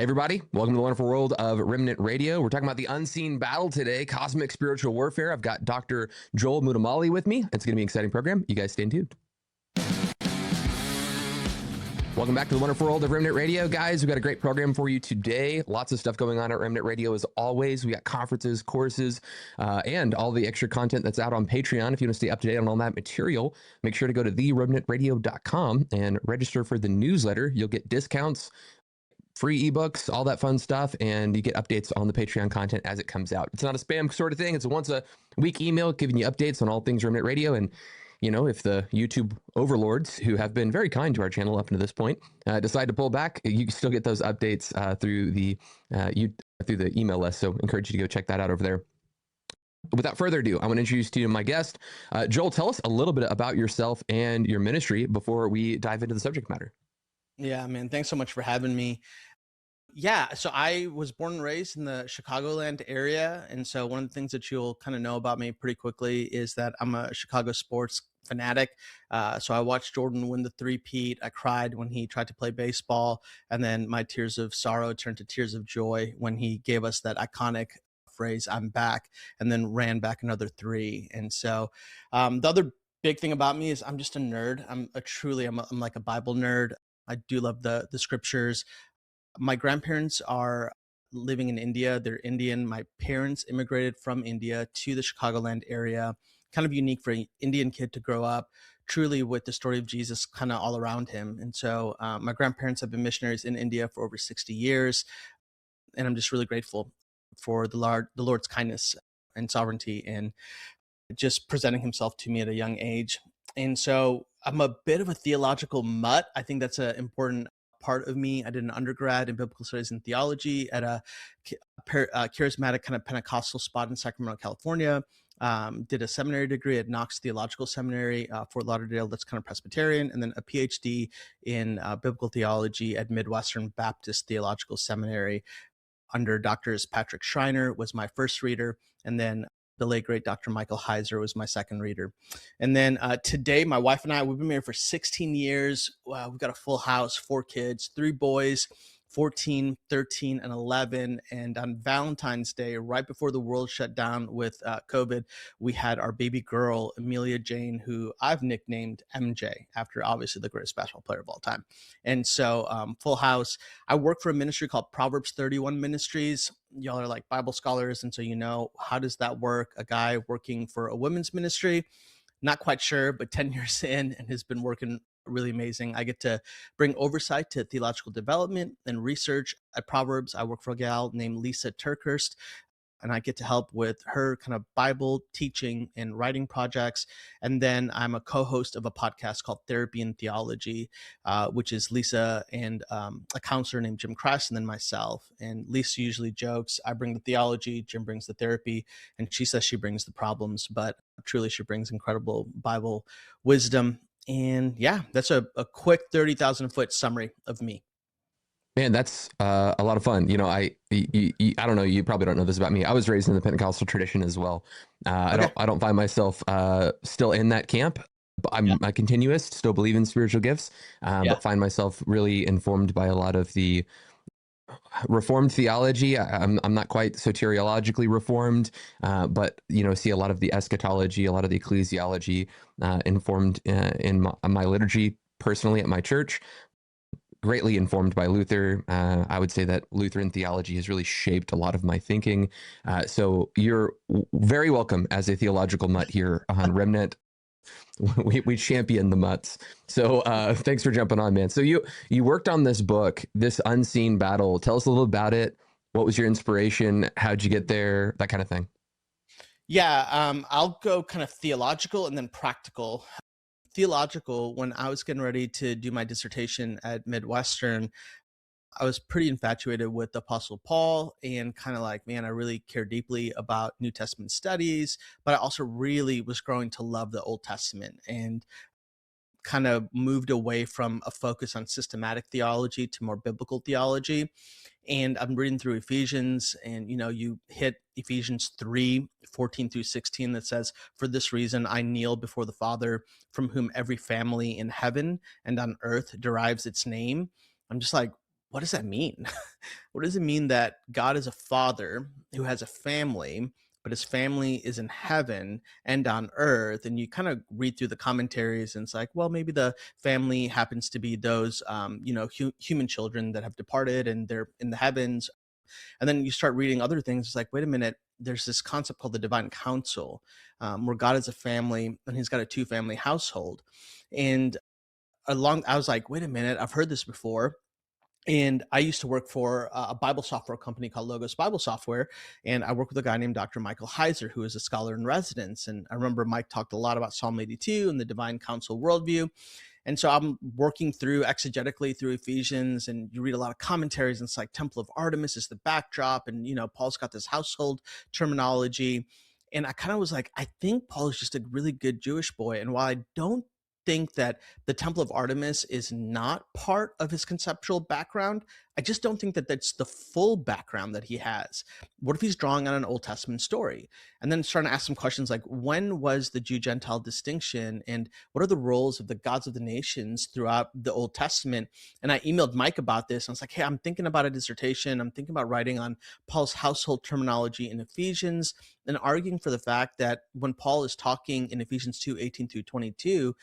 Hey, everybody. Welcome to the wonderful world of Remnant Radio. We're talking about the unseen battle today, cosmic spiritual warfare. I've got Dr. Joel Muddamalle with me. It's going to be an exciting program. You guys stay tuned. Welcome back to the wonderful world of Remnant Radio. Guys, we've got a great program for you today. Lots of stuff going on at Remnant Radio as always. We got conferences, courses, and all the extra content that's out on Patreon. If you want to stay up to date on all that material, make sure to go to theremnantradio.com and register for the newsletter. You'll get discounts, free ebooks, all that fun stuff, and you get updates on the Patreon content as it comes out. It's not a spam sort of thing. It's a once a week email giving you updates on all things Remnant Radio. And you know, if the YouTube overlords, who have been very kind to our channel up to this point, decide to pull back, you can still get those updates through the email list. So encourage you to go check that out over there. Without further ado, I want to introduce to you my guest. Joel, tell us a little bit about yourself and your ministry before we dive into the subject matter. Yeah, man. Thanks so much for having me. Yeah, so I was born and raised in the Chicagoland area. And so one of the things that you'll kind of know about me pretty quickly is that I'm a Chicago sports fanatic. So I watched Jordan win the three-peat. I cried when he tried to play baseball. And then my tears of sorrow turned to tears of joy when he gave us that iconic phrase, "I'm back," and then ran back another three. And so the other big thing about me is I'm just a nerd. I'm like a Bible nerd. I do love the scriptures. My grandparents are living in India. They're Indian. My parents immigrated from India to the Chicagoland area. Kind of unique for an Indian kid to grow up truly with the story of Jesus kind of all around him. And so my grandparents have been missionaries in India for over 60 years. And I'm just really grateful for the Lord's kindness and sovereignty and just presenting himself to me at a young age. And so I'm a bit of a theological mutt. I think that's an important part of me. I did an undergrad in biblical studies and theology at a charismatic kind of Pentecostal spot in Sacramento, California. Did a seminary degree at Knox Theological Seminary, Fort Lauderdale, that's kind of Presbyterian, and then a PhD in biblical theology at Midwestern Baptist Theological Seminary under Drs. Patrick Schreiner was my first reader, and then the late great Dr. Michael Heiser was my second reader. And then today, my wife and I, we've been married for 16 years. Wow, we've got a full house, 4 kids, 3 boys, 14, 13, and 11. And on Valentine's Day, right before the world shut down with COVID, we had our baby girl, Amelia Jane, who I've nicknamed MJ, after obviously the greatest basketball player of all time. And so full house. I work for a ministry called Proverbs 31 Ministries. Y'all are like Bible scholars, and so you know, how does that work? A guy working for a women's ministry, not quite sure, but 10 years in and has been working really amazing. I get to bring oversight to theological development and research at Proverbs. I work for a gal named Lisa Turkhurst, and I get to help with her kind of Bible teaching and writing projects. And then I'm a co-host of a podcast called Therapy and Theology, which is Lisa and a counselor named Jim Kress, and then myself. And Lisa usually jokes, I bring the theology, Jim brings the therapy, and she says she brings the problems, but truly she brings incredible Bible wisdom. And yeah, that's a quick 30,000 foot summary of me. Man, that's a lot of fun. You know, I don't know. You probably don't know this about me. I was raised in the Pentecostal tradition as well. Okay. I don't find myself still in that camp. But I'm a continuist. Still believe in spiritual gifts, but find myself really informed by a lot of the Reformed theology. I'm not quite soteriologically reformed, but you know, see a lot of the eschatology, a lot of the ecclesiology informed in my liturgy personally at my church. Greatly informed by Luther. I would say that Lutheran theology has really shaped a lot of my thinking. So you're very welcome as a theological mutt here on Remnant. We champion the mutts. So thanks for jumping on, man. So you worked on this book, This Unseen Battle. Tell us a little about it. What was your inspiration? How'd you get there? That kind of thing. Yeah, I'll go kind of theological and then practical. Theological, when I was getting ready to do my dissertation at Midwestern, I was pretty infatuated with the Apostle Paul and kind of like, man, I really care deeply about New Testament studies, but I also really was growing to love the Old Testament and kind of moved away from a focus on systematic theology to more biblical theology. And I'm reading through Ephesians, and you know, you hit Ephesians 3:14-16 that says, "For this reason I kneel before the Father, from whom every family in heaven and on earth derives its name." I'm just like, what does that mean? What does it mean that God is a father who has a family, but his family is in heaven and on earth? And you kind of read through the commentaries, and it's like, well, maybe the family happens to be those, human children that have departed and they're in the heavens. And then you start reading other things. It's like, wait a minute, there's this concept called the divine council, where God is a family and he's got a two family household. And I was like, wait a minute, I've heard this before. And I used to work for a Bible software company called Logos Bible Software. And I work with a guy named Dr. Michael Heiser, who is a scholar in residence. And I remember Mike talked a lot about Psalm 82 and the divine council worldview. And so I'm working through exegetically through Ephesians, and you read a lot of commentaries, and it's like Temple of Artemis is the backdrop. And, Paul's got this household terminology. And I kind of was like, I think Paul is just a really good Jewish boy. And while I don't think that the Temple of Artemis is not part of his conceptual background, I just don't think that that's the full background that he has. What if he's drawing on an Old Testament story? And then starting to ask some questions like, when was the Jew-Gentile distinction? And what are the roles of the gods of the nations throughout the Old Testament? And I emailed Mike about this. And I was like, hey, I'm thinking about a dissertation. I'm thinking about writing on Paul's household terminology in Ephesians, and arguing for the fact that when Paul is talking in Ephesians 2:18 through 22,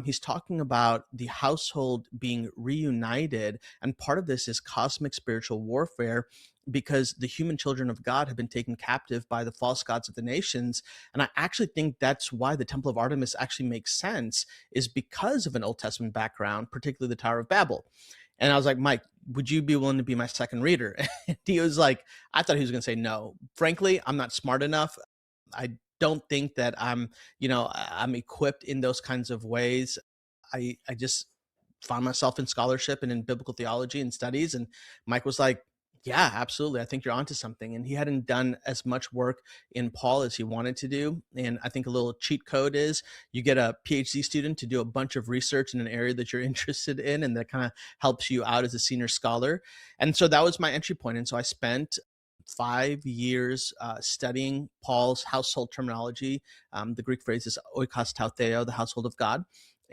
he's talking about the household being reunited. And part of this is cosmic spiritual warfare, because the human children of God have been taken captive by the false gods of the nations. And I actually think that's why the Temple of Artemis actually makes sense, is because of an Old Testament background, particularly the Tower of Babel. And I was like, Mike, would you be willing to be my second reader? And he was like, I thought he was going to say no. Frankly, I'm not smart enough. I don't think that I'm equipped in those kinds of ways. I just found myself in scholarship and in biblical theology and studies. And Mike was like, yeah, absolutely. I think you're onto something. And he hadn't done as much work in Paul as he wanted to do. And I think a little cheat code is you get a PhD student to do a bunch of research in an area that you're interested in, and that kind of helps you out as a senior scholar. And so that was my entry point. And so I spent 5 years studying Paul's household terminology. The Greek phrase is oikos tau theo, the household of God,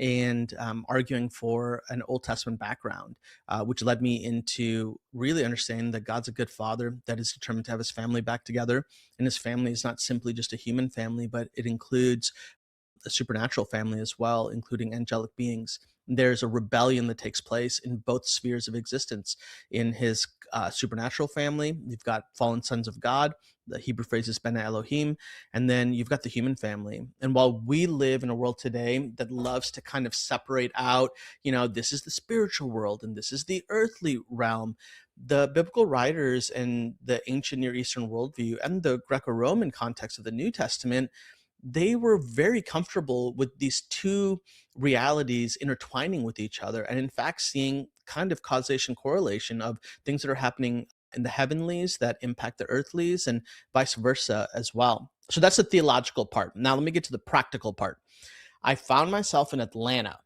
and arguing for an Old Testament background, which led me into really understanding that God's a good father that is determined to have his family back together. And his family is not simply just a human family, but it includes a supernatural family as well, including angelic beings. There's a rebellion that takes place in both spheres of existence. In his supernatural family, you've got fallen sons of God. The Hebrew phrase is Bene Elohim. And then you've got the human family. And while we live in a world today that loves to kind of separate out, this is the spiritual world and this is the earthly realm, the biblical writers and the ancient Near Eastern worldview and the Greco-Roman context of the New Testament, they were very comfortable with these two realities intertwining with each other, and in fact seeing kind of causation correlation of things that are happening in the heavenlies that impact the earthlies, and vice versa as well. So that's the theological part. Now let me get to the practical part. I found myself in Atlanta,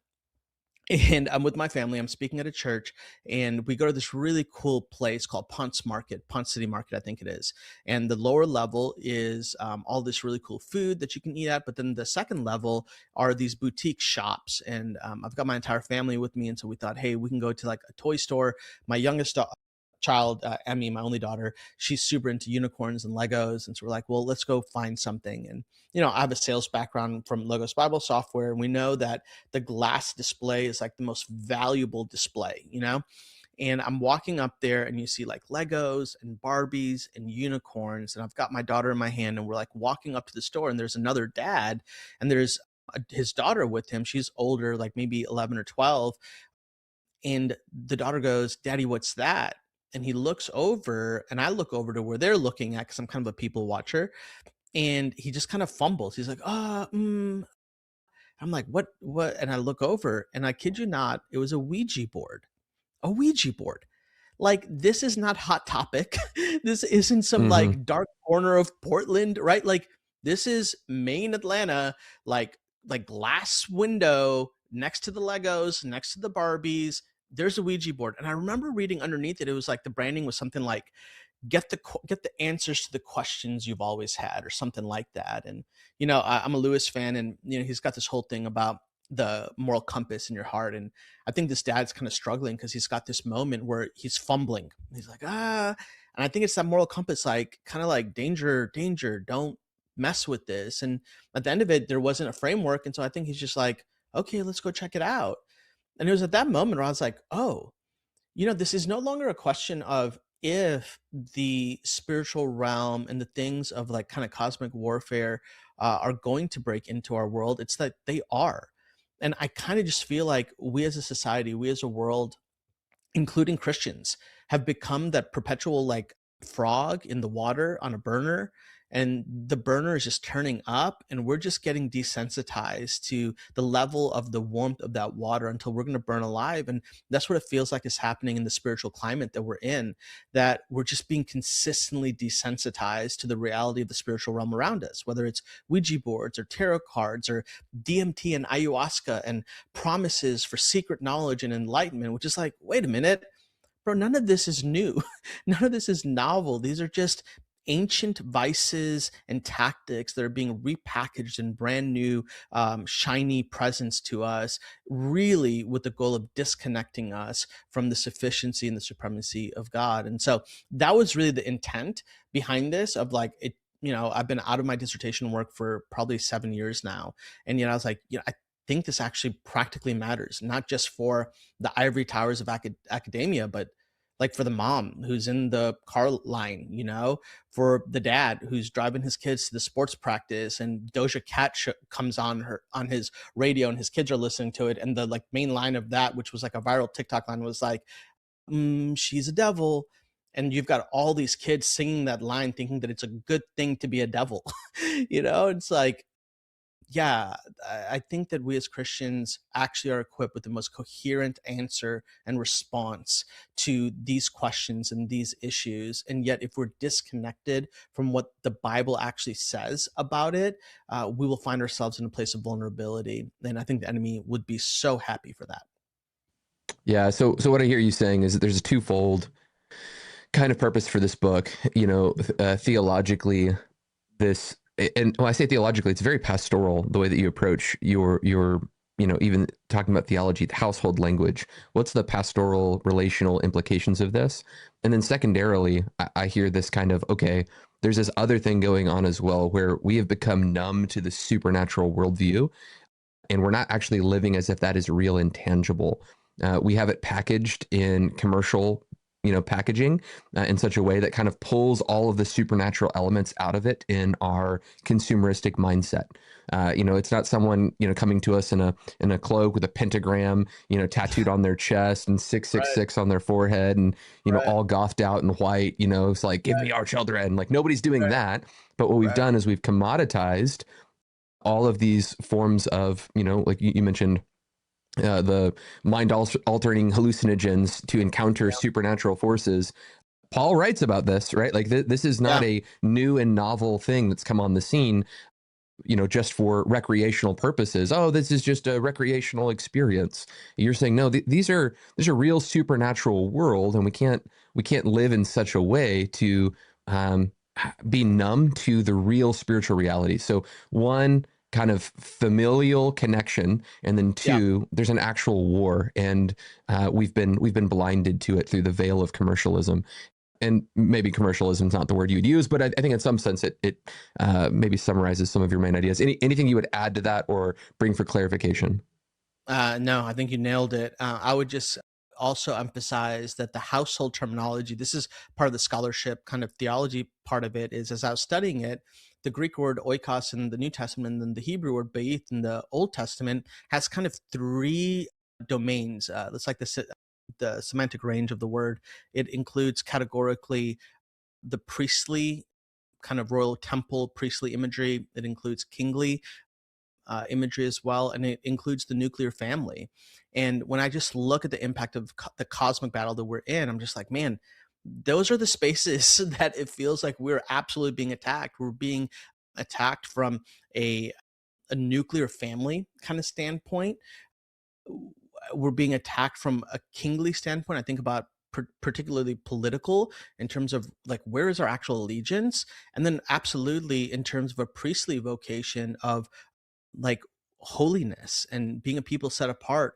and I'm with my family. I'm speaking at a church, and we go to this really cool place called Ponce Market, Ponce City Market, I think it is. And the lower level is all this really cool food that you can eat at. But then the second level are these boutique shops. And I've got my entire family with me. And so we thought, hey, we can go to like a toy store. My youngest child, Emmy, my only daughter, she's super into unicorns and Legos. And so we're like, well, let's go find something. And, I have a sales background from Logos Bible Software, and we know that the glass display is like the most valuable display, And I'm walking up there, and you see like Legos and Barbies and unicorns. And I've got my daughter in my hand, and we're like walking up to the store, and there's another dad, and there's his daughter with him. She's older, like maybe 11 or 12. And the daughter goes, Daddy, what's that? And he looks over, and I look over to where they're looking at, because I'm kind of a people watcher. And he just kind of fumbles. He's like, I'm like, what? And I look over, and I kid you not, it was a Ouija board. A Ouija board. Like, this is not Hot Topic. This isn't some like dark corner of Portland, right? Like, this is Maine, Atlanta, like glass window next to the Legos, next to the Barbies. There's a Ouija board. And I remember reading underneath it, it was like the branding was something like, get the answers to the questions you've always had, or something like that. And I'm a Lewis fan, and he's got this whole thing about the moral compass in your heart. And I think this dad's kind of struggling because he's got this moment where he's fumbling. He's like, ah. And I think it's that moral compass, like kind of like danger, danger, don't mess with this. And at the end of it, there wasn't a framework. And so I think he's just like, okay, let's go check it out. And it was at that moment where I was like, oh, this is no longer a question of if the spiritual realm and the things of like kind of cosmic warfare are going to break into our world. It's that they are. And I kind of just feel like we as a society, we as a world, including Christians, have become that perpetual like frog in the water on a burner. And the burner is just turning up, and we're just getting desensitized to the level of the warmth of that water until we're going to burn alive. And that's what it feels like is happening in the spiritual climate that we're in, that we're just being consistently desensitized to the reality of the spiritual realm around us, whether it's Ouija boards or tarot cards or DMT and ayahuasca and promises for secret knowledge and enlightenment, which is like, wait a minute, bro, none of this is new. None of this is novel. These are just ancient vices and tactics that are being repackaged in brand new, shiny presents to us, really with the goal of disconnecting us from the sufficiency and the supremacy of God. And so that was really the intent behind this, of like, it, I've been out of my dissertation work for probably 7 years now. And, I was like, I think this actually practically matters, not just for the ivory towers of academia, but like for the mom who's in the car line, for the dad who's driving his kids to the sports practice, and Doja Cat comes on his radio, and his kids are listening to it. And the like main line of that, which was like a viral TikTok line, was like, she's a devil. And you've got all these kids singing that line, thinking that it's a good thing to be a devil. It's like, yeah, I think that we as Christians actually are equipped with the most coherent answer and response to these questions and these issues. And yet, if we're disconnected from what the Bible actually says about it, we will find ourselves in a place of vulnerability. And I think the enemy would be so happy for that. Yeah. So what I hear you saying is that there's a twofold kind of purpose for this book. Theologically, this, and when I say theologically, it's very pastoral, the way that you approach your even talking about theology, the household language. What's the pastoral relational implications of this? And then secondarily, I hear this kind of, okay, there's this other thing going on as well, where we have become numb to the supernatural worldview, and we're not actually living as if that is real and tangible. We have it packaged in commercial packaging in such a way that kind of pulls all of the supernatural elements out of it in our consumeristic mindset. It's not someone, coming to us in a cloak with a pentagram, tattooed on their chest and 666 on their forehead, and, all gothed out in white, it's like, give me our children. Like, nobody's doing that. But what we've done is we've commoditized all of these forms of, like you mentioned, the mind-altering hallucinogens to encounter supernatural forces. Paul writes about this, right? Like this is not a new and novel thing that's come on the scene, just for recreational purposes. Oh, this is just a recreational experience. You're saying no, these are a real supernatural world, and we can't live in such a way to be numb to the real spiritual reality. So one, kind of familial connection, and then two, there's an actual war, and we've been blinded to it through the veil of commercialism. And maybe commercialism is not the word you would use, but I think in some sense it maybe summarizes some of your main ideas. Anything you would add to that or bring for clarification? No, I think you nailed it. I would just also emphasize that the household terminology, this is part of the scholarship kind of theology part of it, is as I was studying it, the Greek word oikos in the New Testament and the Hebrew word beith in the Old Testament has kind of three domains. It's like the semantic range of the word. It includes categorically the priestly kind of royal temple priestly imagery. It includes kingly imagery as well, and it includes the nuclear family. And when I just look at the impact of the cosmic battle that we're in, I'm just like, man, those are the spaces that it feels like we're absolutely being attacked. We're being attacked from a nuclear family kind of standpoint. We're being attacked from a kingly standpoint. I think about particularly political, in terms of like, where is our actual allegiance? And then absolutely in terms of a priestly vocation of like, holiness and being a people set apart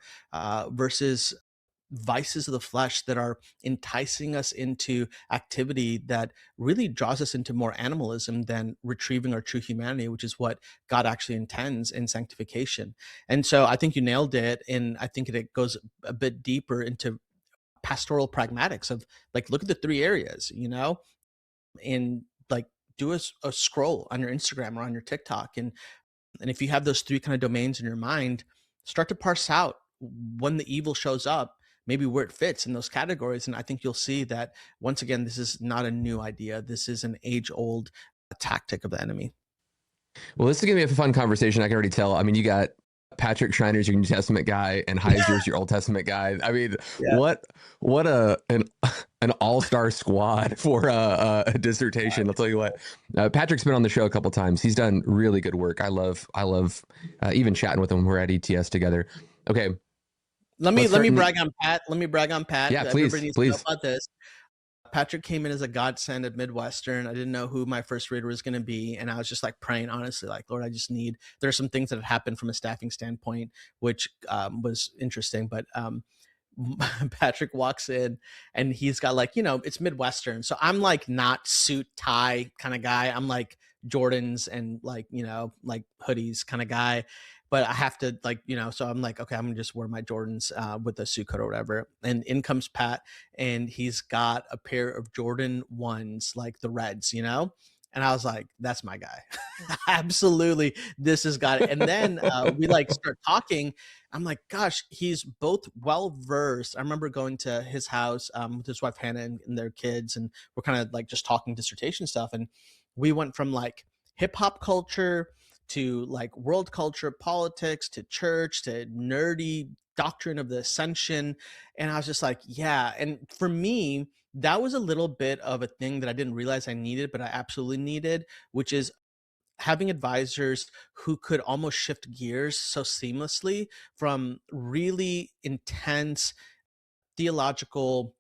versus vices of the flesh that are enticing us into activity that really draws us into more animalism than retrieving our true humanity, which is what God actually intends in sanctification. And so I think you nailed it. And I think it goes a bit deeper into pastoral pragmatics of like, look at the three areas, and like do a scroll on your Instagram or on your TikTok. And if you have those three kind of domains in your mind, start to parse out when the evil shows up, maybe where it fits in those categories. And I think you'll see that once again, this is not a new idea. This is an age old tactic of the enemy. Well, this is going to be a fun conversation. I can already tell. I mean, you got Patrick Schreiner's your New Testament guy and Heiser's your Old Testament guy. I mean, Yeah. what an all-star squad for a dissertation. I'll tell you what. Patrick's been on the show a couple times. He's done really good work. I love even chatting with him. We're at ETS together. Okay. Let me brag on Pat. Let me brag on Pat. Yeah, Everybody needs to know please. about this. Patrick came in as a godsend at Midwestern. I didn't know who my first reader was going to be. And I was just like praying, honestly, like, Lord, there are some things that have happened from a staffing standpoint, which was interesting. But Patrick walks in and he's got like, it's Midwestern. So I'm like not suit tie kind of guy. I'm like Jordans and like, like hoodies kind of guy. But I have to like, so I'm like, okay, I'm gonna just wear my Jordans with a suit coat or whatever. And in comes Pat, and he's got a pair of Jordan 1s, like the Reds, And I was like, that's my guy. Absolutely. This has got it. And then we like start talking. I'm like, gosh, he's both well versed. I remember going to his house with his wife Hannah and their kids, and we're kind of like just talking dissertation stuff. And we went from like hip hop culture to like world culture, politics, to church, to nerdy doctrine of the ascension. And I was just like, yeah. And for me, that was a little bit of a thing that I didn't realize I needed, but I absolutely needed, which is having advisors who could almost shift gears so seamlessly from really intense theological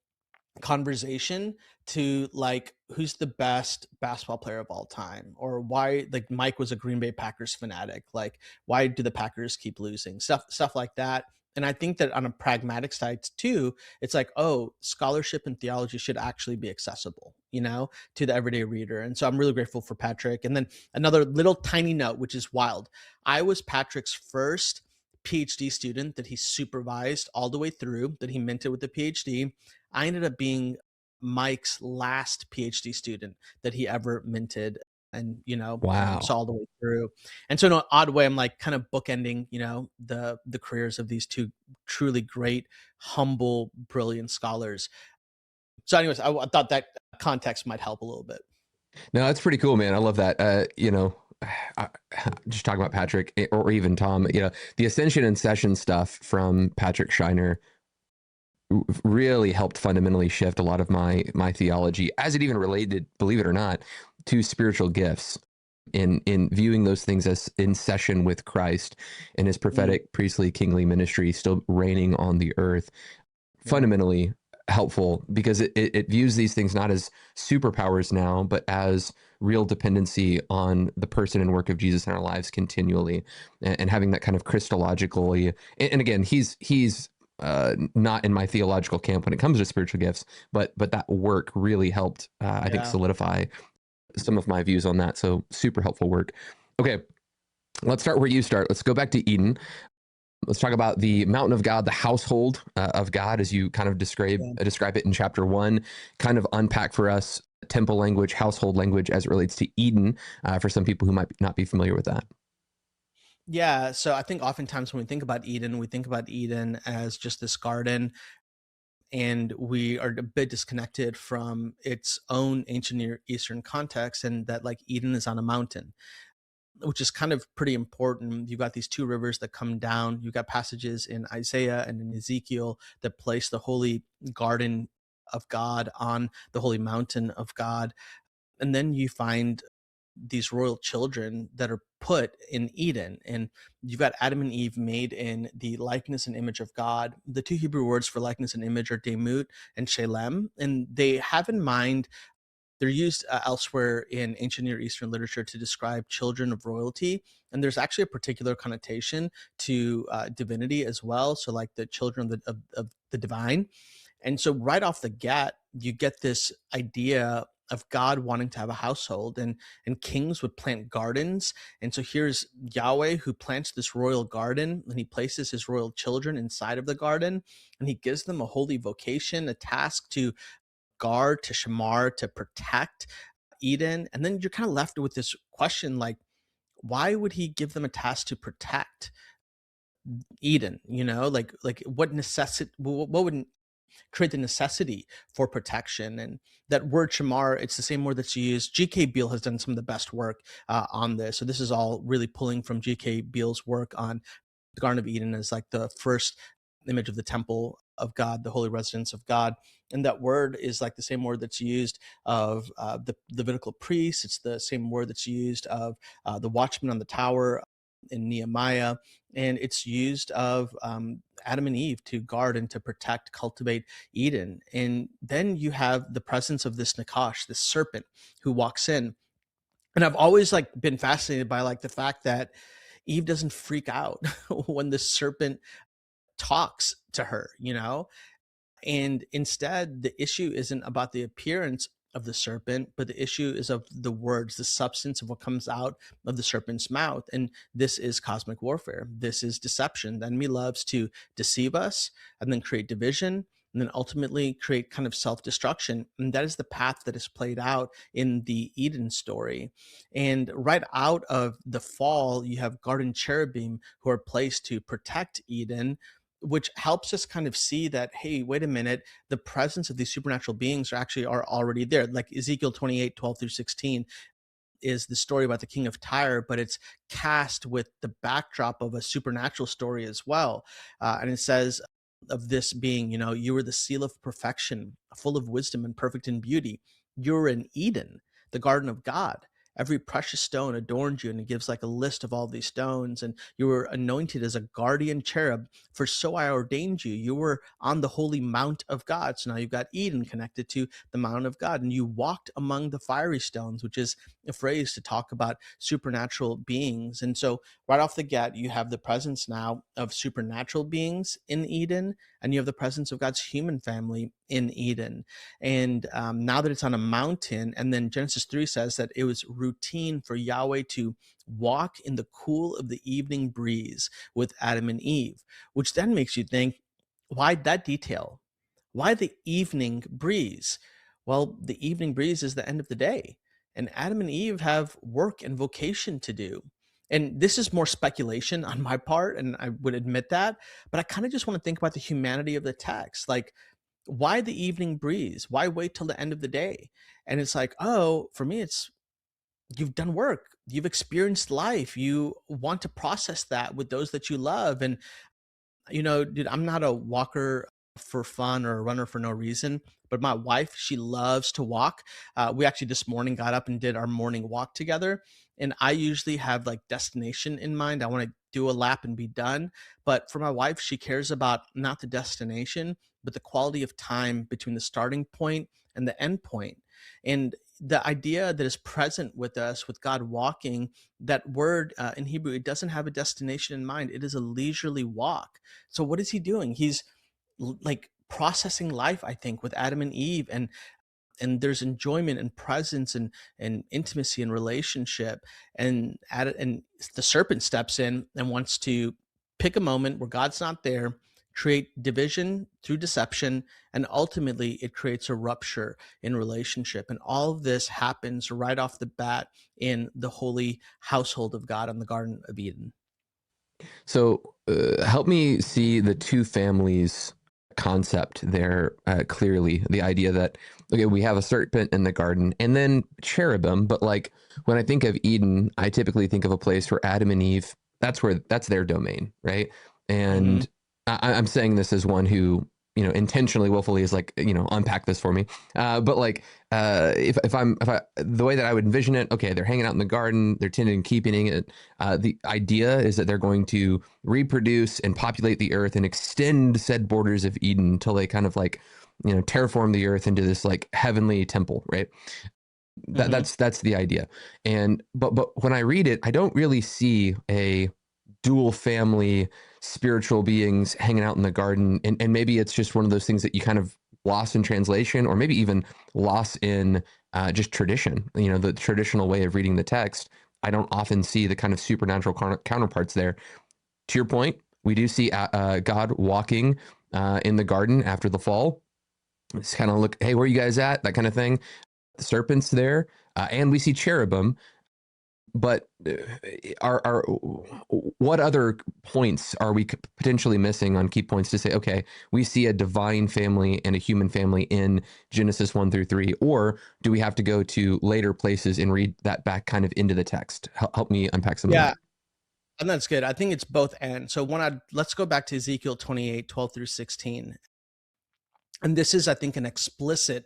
conversation to like who's the best basketball player of all time, or why like Mike was a Green Bay Packers fanatic, like why do the Packers keep losing, stuff like that. And I think that on a pragmatic side too, it's like, oh, scholarship and theology should actually be accessible, to the everyday reader. And so I'm really grateful for Patrick. And then another little tiny note, which is wild, I was Patrick's first PhD student that he supervised all the way through, that he minted with the PhD. I ended up being Mike's last PhD student that he ever minted, and Wow. saw all the way through. And so in an odd way, I'm like kind of bookending, the careers of these two truly great, humble, brilliant scholars. So anyways, I thought that context might help a little bit. No, that's pretty cool, man. I love that. I, just talking about Patrick or even Tom, the Ascension and Session stuff from Patrick Schreiner really helped fundamentally shift a lot of my theology, as it even related, believe it or not, to spiritual gifts, in viewing those things as in session with Christ and his prophetic, priestly, kingly ministry still reigning on the earth. Yeah. Fundamentally helpful, because it views these things not as superpowers now, but as real dependency on the person and work of Jesus in our lives continually, and having that kind of Christologically. And again, he's not in my theological camp when it comes to spiritual gifts, but that work really helped, I think, solidify some of my views on that. So super helpful work. Okay, let's start where you start. Let's go back to Eden. Let's talk about the mountain of God, the household of God, as you kind of describe it in chapter 1. Kind of unpack for us temple language, household language as it relates to Eden, for some people who might not be familiar with that. Yeah, so I think oftentimes when we think about Eden as just this garden, and we are a bit disconnected from its own ancient Near Eastern context, and that like Eden is on a mountain, which is kind of pretty important. You've got these two rivers that come down. You've got passages in Isaiah and in Ezekiel that place the holy garden of God on the holy mountain of God. And then you find these royal children that are put in Eden, and you've got Adam and Eve made in the likeness and image of God. The two Hebrew words for likeness and image are demut and shalem, and they have in mind they're used elsewhere in ancient Near Eastern literature to describe children of royalty. And there's actually a particular connotation to divinity as well. So like the children of the divine. And so right off the bat, you get this idea of God wanting to have a household, and kings would plant gardens. And so here's Yahweh who plants this royal garden, and he places his royal children inside of the garden, and he gives them a holy vocation, a task to guard, to shamar, to protect Eden. And then you're kind of left with this question like, why would he give them a task to protect Eden? Like what necessity, what would create the necessity for protection? And that word shamar, it's the same word that's used. G.K. Beale has done some of the best work on this. So this is all really pulling from G.K. Beale's work on the Garden of Eden as like the first image of the temple of God, the holy residence of God. And that word is like the same word that's used of the Levitical priests. It's the same word that's used of the watchman on the tower in Nehemiah. And it's used of Adam and Eve to guard and to protect, cultivate Eden. And then you have the presence of this Nakash, this serpent who walks in. And I've always like been fascinated by like the fact that Eve doesn't freak out when the serpent talks to her, and instead the issue isn't about the appearance of the serpent, but the issue is of the words, the substance of what comes out of the serpent's mouth. And this is cosmic warfare. This is deception. The enemy loves to deceive us and then create division and then ultimately create kind of self-destruction. And that is the path that is played out in the Eden story. And right out of the fall, you have garden cherubim who are placed to protect Eden, which helps us kind of see that, hey, wait a minute, the presence of these supernatural beings are already there. Like Ezekiel 28:12-16 is the story about the king of Tyre, but it's cast with the backdrop of a supernatural story as well. And it says of this being, you were the seal of perfection, full of wisdom and perfect in beauty. You were in Eden, the garden of God. Every precious stone adorned you, and it gives like a list of all these stones. And you were anointed as a guardian cherub, for so I ordained you. You were on the holy mount of God. So now you've got Eden connected to the mount of God. And you walked among the fiery stones, which is a phrase to talk about supernatural beings. And so right off the get, you have the presence now of supernatural beings in Eden, and you have the presence of God's human family in Eden. And now that it's on a mountain, and then Genesis 3 says that it was routine for Yahweh to walk in the cool of the evening breeze with Adam and Eve, which then makes you think, why that detail? Why the evening breeze? Well, the evening breeze is the end of the day, and Adam and Eve have work and vocation to do. And this is more speculation on my part, and I would admit that, but I kind of just want to think about the humanity of the text. Like, why the evening breeze? Why wait till the end of the day? And it's like, oh, for me, it's you've done work, you've experienced life, you want to process that with those that you love. And dude, I'm not a walker for fun or a runner for no reason, but my wife, she loves to walk. We actually this morning got up and did our morning walk together. And I usually have like destination in mind. I want to do a lap and be done. But for my wife, she cares about not the destination, but the quality of time between the starting point and the end point. And the idea that is present with us, with God walking, that word in Hebrew, it doesn't have a destination in mind. It is a leisurely walk. So what is he doing? He's like processing life, I think, with Adam and Eve, and there's enjoyment and presence and intimacy and relationship. And the serpent steps in and wants to pick a moment where God's not there, create division through deception, and ultimately it creates a rupture in relationship. And all of this happens right off the bat in the holy household of God on the Garden of Eden. So help me see the two families concept there clearly. The idea that, okay, we have a serpent in the garden and then cherubim, but like when I think of Eden, I typically think of a place where Adam and Eve, that's their domain, right? And I'm saying this as one who, intentionally, willfully is like, unpack this for me. But like, if the way that I would envision it, okay, they're hanging out in the garden, they're tending and keeping it. The idea is that they're going to reproduce and populate the earth and extend said borders of Eden until they kind of like, terraform the earth into this like heavenly temple, right? That's the idea. And but when I read it, I don't really see a dual family spiritual beings hanging out in the garden. And maybe it's just one of those things that you kind of lost in translation, or maybe even lost in just tradition, the traditional way of reading the text. I don't often see the kind of supernatural counterparts there. To your point, we do see God walking in the garden after the fall. It's kind of look, hey, where are you guys at? That kind of thing. The serpents there, and we see cherubim. But are what other points are we potentially missing on key points to say, okay, we see a divine family and a human family in Genesis 1 through 3, or do we have to go to later places and read that back kind of into the text? Help me unpack some of Yeah, that. and that's good. I think it's both and. So let's go back to Ezekiel 28, 12 through 16. And this is, I think, an explicit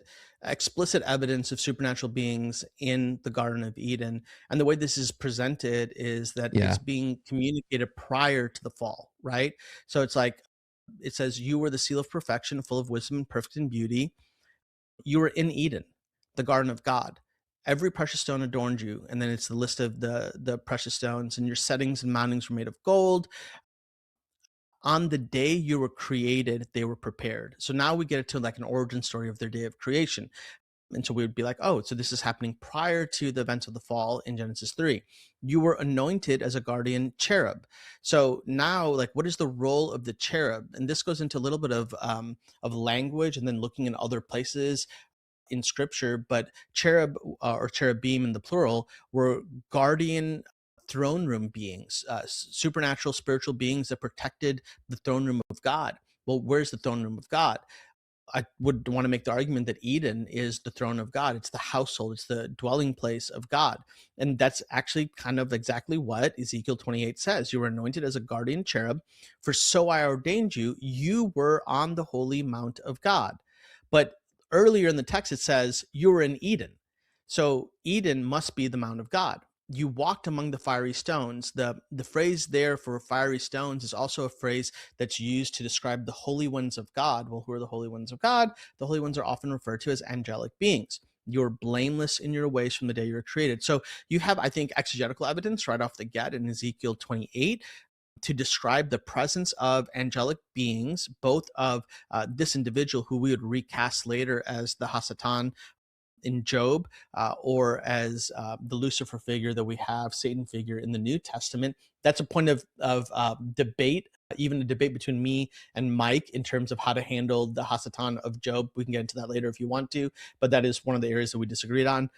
evidence of supernatural beings in the Garden of Eden. And the way this is presented is that Yeah, it's being communicated prior to the fall, right? So it's like, it says, you were the seal of perfection, full of wisdom and perfect in beauty. You were in Eden, the garden of God. Every precious stone adorned you. And then it's the list of the precious stones, and your settings and mountings were made of gold. On the day you were created, they were prepared. So now we get to like an origin story of their day of creation. And so we would be like, oh, so this is happening prior to the events of the fall in Genesis 3. You were anointed as a guardian cherub. So now, like, what is the role of the cherub? And this goes into a little bit of language, and then looking in other places in scripture. But cherub or cherubim in the plural were guardian throne room beings, supernatural spiritual beings that protected the throne room of God. Well, where's the throne room of God? I would want to make the argument that Eden is the throne of God. It's the household, it's the dwelling place of God. And that's actually kind of exactly what Ezekiel 28 says. You were anointed as a guardian cherub, for so I ordained you. You were on the holy mount of God. But earlier in the text, it says you were in Eden. So Eden must be the mount of God. You walked among the fiery stones. The phrase there for fiery stones is also a phrase that's used to describe the holy ones of God. Well, who are the holy ones of God? The holy ones are often referred to as angelic beings. You're blameless in your ways from the day you were created. So you have, I think, exegetical evidence right off the get in Ezekiel 28 to describe the presence of angelic beings, both of this individual who we would recast later as the Hasatan in Job, or as the Lucifer figure that we have, Satan figure in the New Testament. That's a point of debate, even a debate between me and Mike in terms of how to handle the Hasatan of Job. We can get into that later if you want to, but that is one of the areas that we disagreed on.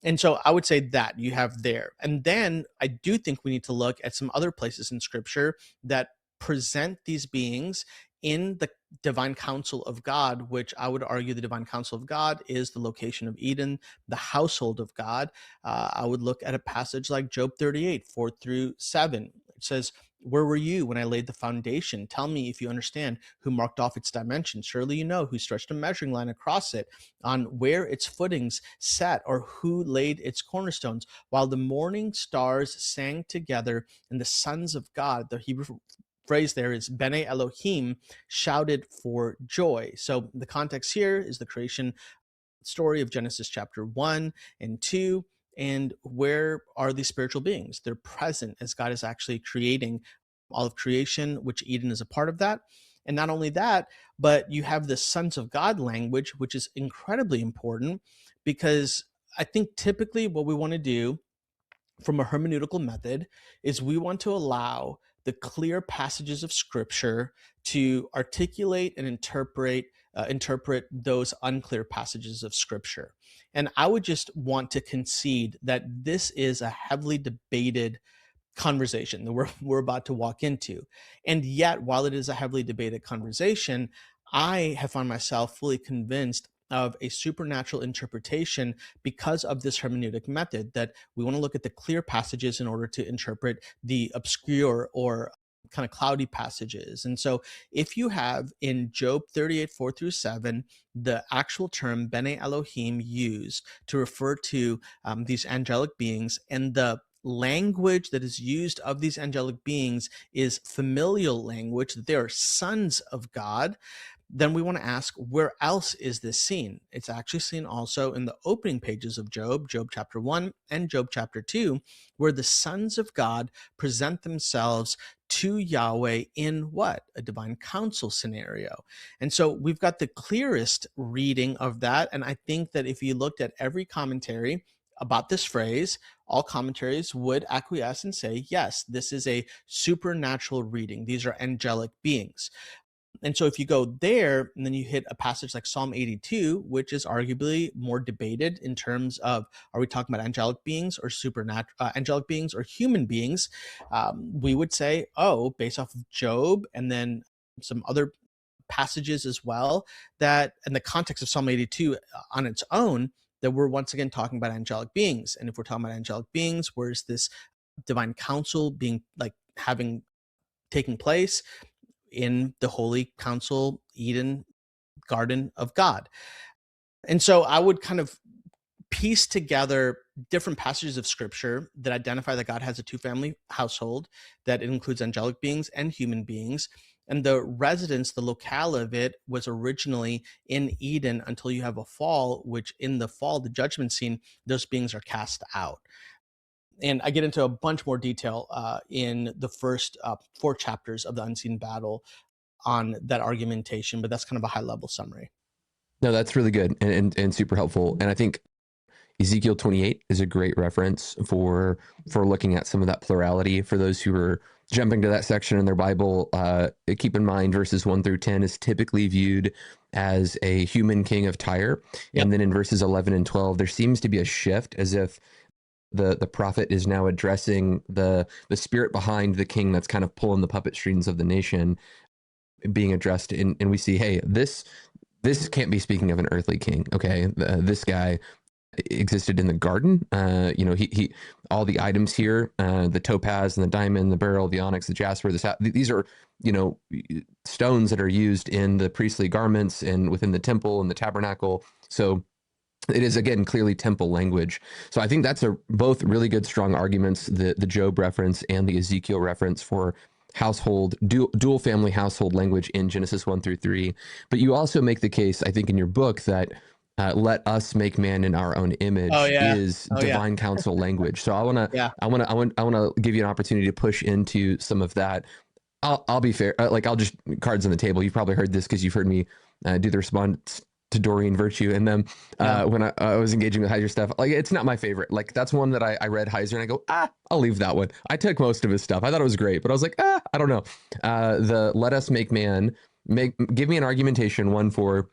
And so I would say that you have there. And then I do think we need to look at some other places in scripture that present these beings in the divine counsel of God, which I would argue the divine counsel of God is the location of Eden, the household of God. I would look at a passage like Job 38, 4 through 7. It says, where were you when I laid the foundation? Tell me if you understand who marked off its dimensions. Surely you know who stretched a measuring line across it, on where its footings sat, or who laid its cornerstones, while the morning stars sang together and the sons of God, the Hebrew phrase there is Bene Elohim, shouted for joy. So the context here is the creation story of Genesis chapter 1 and 2. And where are these spiritual beings? They're present as God is actually creating all of creation, which Eden is a part of that. And not only that, but you have the sons of God language, which is incredibly important, because I think typically what we want to do from a hermeneutical method is we want to allow the clear passages of scripture to articulate and interpret those unclear passages of scripture. And I would just want to concede that this is a heavily debated conversation that we're about to walk into. And yet, while it is a heavily debated conversation, I have found myself fully convinced of a supernatural interpretation because of this hermeneutic method, that we want to look at the clear passages in order to interpret the obscure or kind of cloudy passages. And so if you have in Job 38, 4 through 7, the actual term Bene Elohim used to refer to these angelic beings, and the language that is used of these angelic beings is familial language, that they are sons of God, then we want to ask, where else is this seen? It's actually seen also in the opening pages of Job, Job chapter 1 and Job chapter 2, where the sons of God present themselves to Yahweh in what? A divine council scenario. And so we've got the clearest reading of that. And I think that if you looked at every commentary about this phrase, all commentaries would acquiesce and say, yes, this is a supernatural reading. These are angelic beings. And so if you go there and then you hit a passage like Psalm 82, which is arguably more debated in terms of, are we talking about angelic beings or supernatural angelic beings or human beings? We would say, oh, based off of Job and then some other passages as well, that in the context of Psalm 82 on its own, that we're once again talking about angelic beings. And if we're talking about angelic beings, where's this divine council being like having taking place in the holy council, Eden garden of God? And so I would kind of piece together different passages of scripture that identify that God has a two-family household, that it includes angelic beings and human beings. And the residence, the locale of it was originally in Eden until you have a fall, which in the fall, the judgment scene, those beings are cast out. And I get into a bunch more detail in the first 4 chapters of the Unseen Battle on that argumentation, but that's kind of a high level summary. No, that's really good and super helpful. And I think Ezekiel 28 is a great reference for looking at some of that plurality. For those who are jumping to that section in their Bible, keep in mind verses 1 through 10 is typically viewed as a human king of Tyre. Yep. And then in verses 11 and 12, there seems to be a shift, as if the prophet is now addressing the spirit behind the king that's kind of pulling the puppet strings of the nation, being addressed. And we see, hey, this can't be speaking of an earthly king. Okay, this guy existed in the garden. He all the items here, the topaz and the diamond, the beryl, the onyx, the jasper, these are, stones that are used in the priestly garments and within the temple and the tabernacle. So it is, again, clearly temple language. So I think that's both really good, strong arguments, the Job reference and the Ezekiel reference for household, dual family household language in Genesis 1 through 3. But you also make the case, I think, in your book that let us make man in our own image is divine counsel language. So I want to give you an opportunity to push into some of that. I'll be fair. I'll just cards on the table. You've probably heard this because you've heard me do the response to Doreen Virtue. And then when I was engaging with Heiser stuff, it's not my favorite. That's one that I read Heiser and I go, I'll leave that one. I took most of his stuff. I thought it was great, but I was like, I don't know. The let us make man, give me an argumentation, one for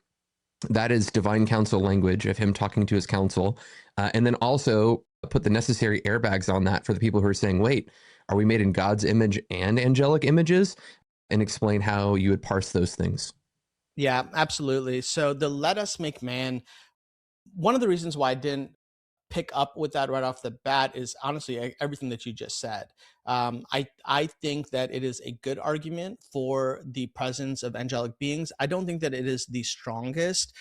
that is divine counsel language of him talking to his counsel. And then also put the necessary airbags on that for the people who are saying, wait, are we made in God's image and angelic images? And explain how you would parse those things. Yeah, absolutely. So the let us make man, one of the reasons why I didn't pick up with that right off the bat is honestly everything that you just said. I think that it is a good argument for the presence of angelic beings. I don't think that it is the strongest,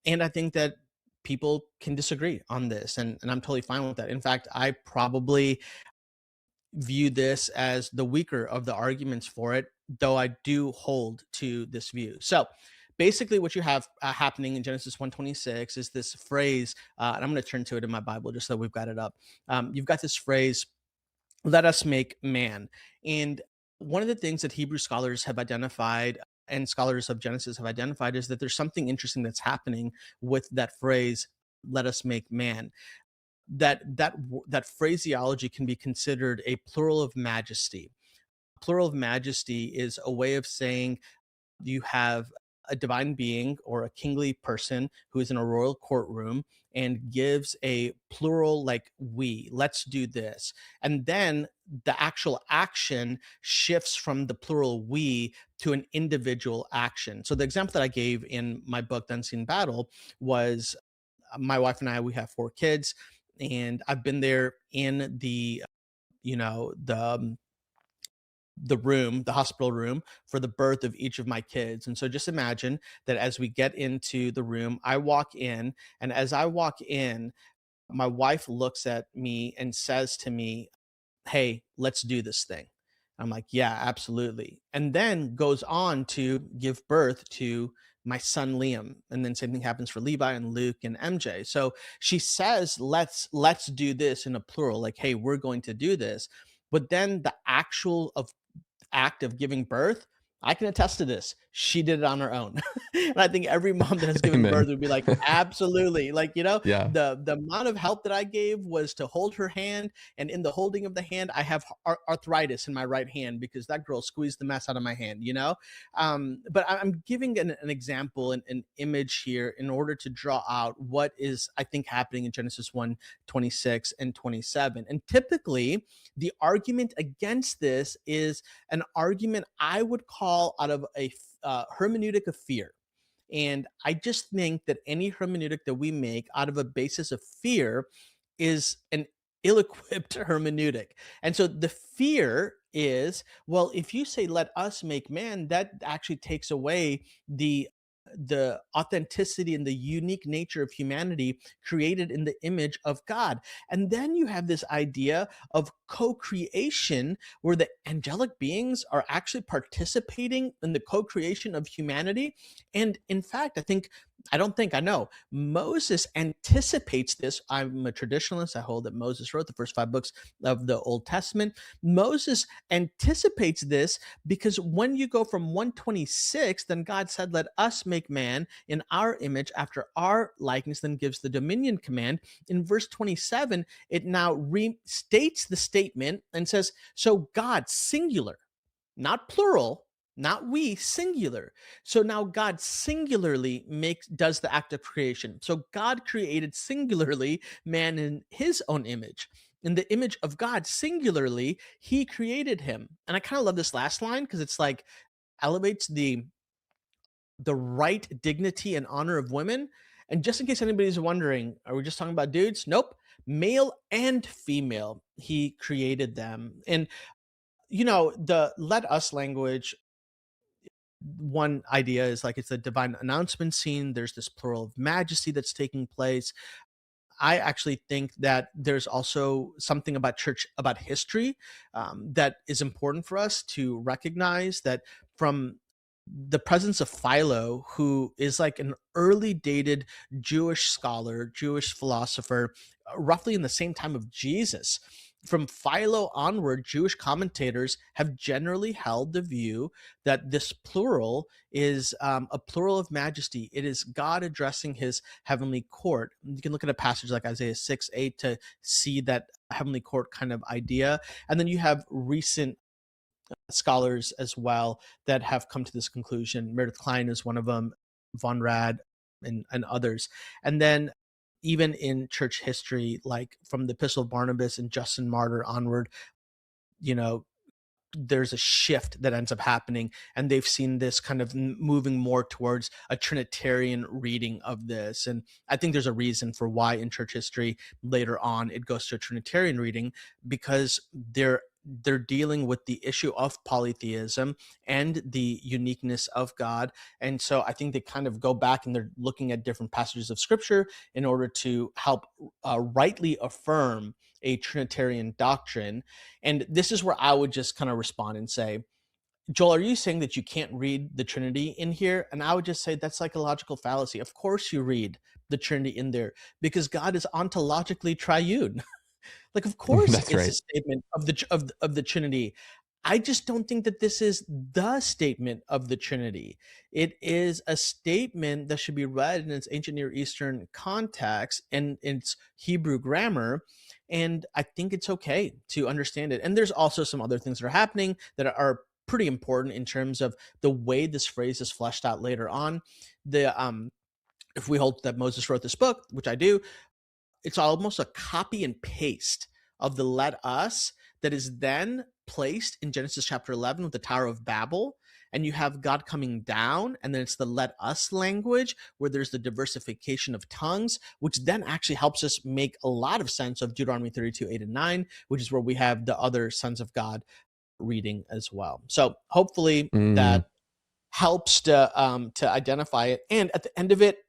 and I think that people can disagree on this, and I'm totally fine with that. In fact, I probably view this as the weaker of the arguments for it, though I do hold to this view. So basically what you have happening in Genesis 1:26 is this phrase, and I'm going to turn to it in my Bible just so we've got it up. You've got this phrase, let us make man. And one of the things that Hebrew scholars have identified and scholars of Genesis have identified is that there's something interesting that's happening with that phrase, let us make man. That phraseology can be considered a plural of majesty. Plural of majesty is a way of saying you have a divine being or a kingly person who is in a royal courtroom and gives a plural, like, we, let's do this. And then the actual action shifts from the plural we to an individual action. So the example that I gave in my book, The Unseen Battle, was my wife and I, we have 4 kids, and I've been there in the, the room, the hospital room, for the birth of each of my kids. And so just imagine that as we get into the room, I walk in, and as I walk in, my wife looks at me and says to me, hey, let's do this thing. I'm like, yeah, absolutely. And then goes on to give birth to my son Liam. And then same thing happens for Levi and Luke and MJ. So she says, let's do this in a plural, like, hey, we're going to do this. But then the actual of act of giving birth, I can attest to this. She did it on her own. And I think every mom that has given Amen. birth would be like, absolutely. Like, Yeah. the amount of help that I gave was to hold her hand. And in the holding of the hand, I have arthritis in my right hand because that girl squeezed the mess out of my hand. But I'm giving an example, an image here in order to draw out what is, I think, happening in Genesis 1:26 and 27. And typically, the argument against this is an argument I would call out of a hermeneutic of fear. And I just think that any hermeneutic that we make out of a basis of fear is an ill equipped hermeneutic. And so the fear is, well, if you say, let us make man, that actually takes away the authenticity and the unique nature of humanity created in the image of God. And then you have this idea of co-creation where the angelic beings are actually participating in the co-creation of humanity. And in fact, I know Moses anticipates this. I'm a traditionalist. I hold that Moses wrote the first 5 books of the Old Testament. Moses anticipates this because when you go from 126, then God said, let us make man in our image after our likeness, then gives the dominion command. In verse 27, it now restates the statement and says, so God, singular, not plural, not we, singular. So now God singularly does the act of creation. So God created singularly man in his own image. In the image of God, singularly, he created him. And I kind of love this last line because it's like elevates the right dignity and honor of women. And just in case anybody's wondering, are we just talking about dudes? Nope. Male and female, he created them. And the let us language, one idea is like it's the divine announcement scene. There's this plural of majesty that's taking place. I actually think that there's also something about church, about history, that is important for us to recognize that from the presence of Philo, who is like an early dated Jewish scholar, Jewish philosopher, roughly in the same time of Jesus. From Philo onward, Jewish commentators have generally held the view that this plural is a plural of majesty. It is God addressing his heavenly court. You can look at a passage like Isaiah 6:8 to see that heavenly court kind of idea. And then you have recent scholars as well that have come to this conclusion. Meredith Klein is one of them, Von Rad, and others. And then even in church history, like from the Epistle of Barnabas and Justin Martyr onward, you know, there's a shift that ends up happening, and they've seen this kind of moving more towards a Trinitarian reading of this. And I think there's a reason for why in church history later on it goes to a Trinitarian reading, because they're dealing with the issue of polytheism and the uniqueness of God. And so I think they kind of go back and they're looking at different passages of scripture in order to help rightly affirm a Trinitarian doctrine. And this is where I would just kind of respond and say, Joel, are you saying that you can't read the Trinity in here? And I would just say that's like a logical fallacy. Of course you read the Trinity in there because God is ontologically triune. Like, of course, That's it's a right. statement of the Trinity. I just don't think that this is the statement of the Trinity. It is a statement that should be read in its ancient Near Eastern context and its Hebrew grammar. And I think it's okay to understand it. And there's also some other things that are happening that are pretty important in terms of the way this phrase is fleshed out later on. If we hold that Moses wrote this book, which I do, it's almost a copy and paste of the let us that is then placed in Genesis chapter 11 with the Tower of Babel. And you have God coming down, and then it's the let us language where there's the diversification of tongues, which then actually helps us make a lot of sense of Deuteronomy 32:8 and 9, which is where we have the other sons of God reading as well. So hopefully Mm. that helps to identify it. And at the end of it,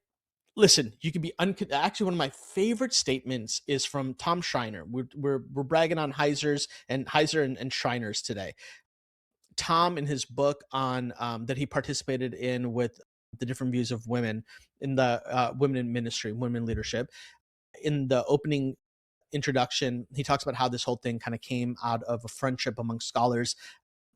listen, you can be actually one of my favorite statements is from Tom Schreiner. We're bragging on Heiser and Schreiner's today. Tom, in his book on that he participated in with the different views of women in the women in ministry, women in leadership, in the opening introduction, he talks about how this whole thing kind of came out of a friendship among scholars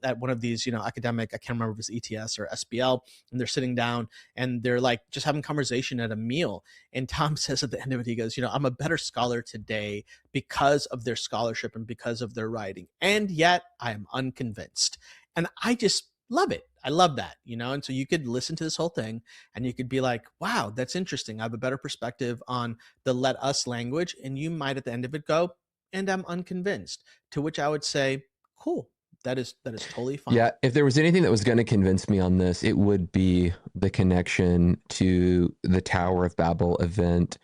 at one of these, academic, I can't remember if it's ETS or SBL, and they're sitting down and they're like just having conversation at a meal. And Tom says at the end of it, he goes, I'm a better scholar today because of their scholarship and because of their writing. And yet I am unconvinced. And I just love it. I love that, and so you could listen to this whole thing and you could be like, wow, that's interesting. I have a better perspective on the let us language. And you might at the end of it go, and I'm unconvinced, to which I would say, cool. That is totally fine. Yeah, if there was anything that was going to convince me on this, it would be the connection to the Tower of Babel event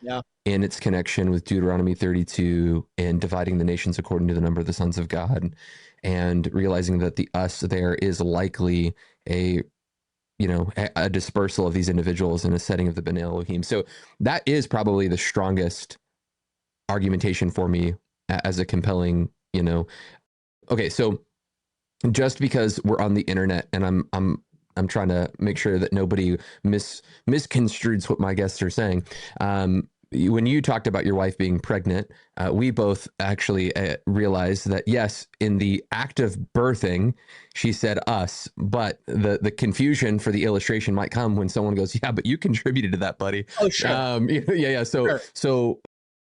and its connection with Deuteronomy 32 and dividing the nations according to the number of the sons of God, and realizing that the us there is likely a dispersal of these individuals in a setting of the B'nai Elohim. So that is probably the strongest argumentation for me as a compelling, okay, so just because we're on the internet and I'm trying to make sure that nobody misconstrues what my guests are saying. When you talked about your wife being pregnant, we both actually realized that, yes, in the act of birthing, she said us, but the confusion for the illustration might come when someone goes, yeah, but you contributed to that, buddy. Oh, sure. Yeah. So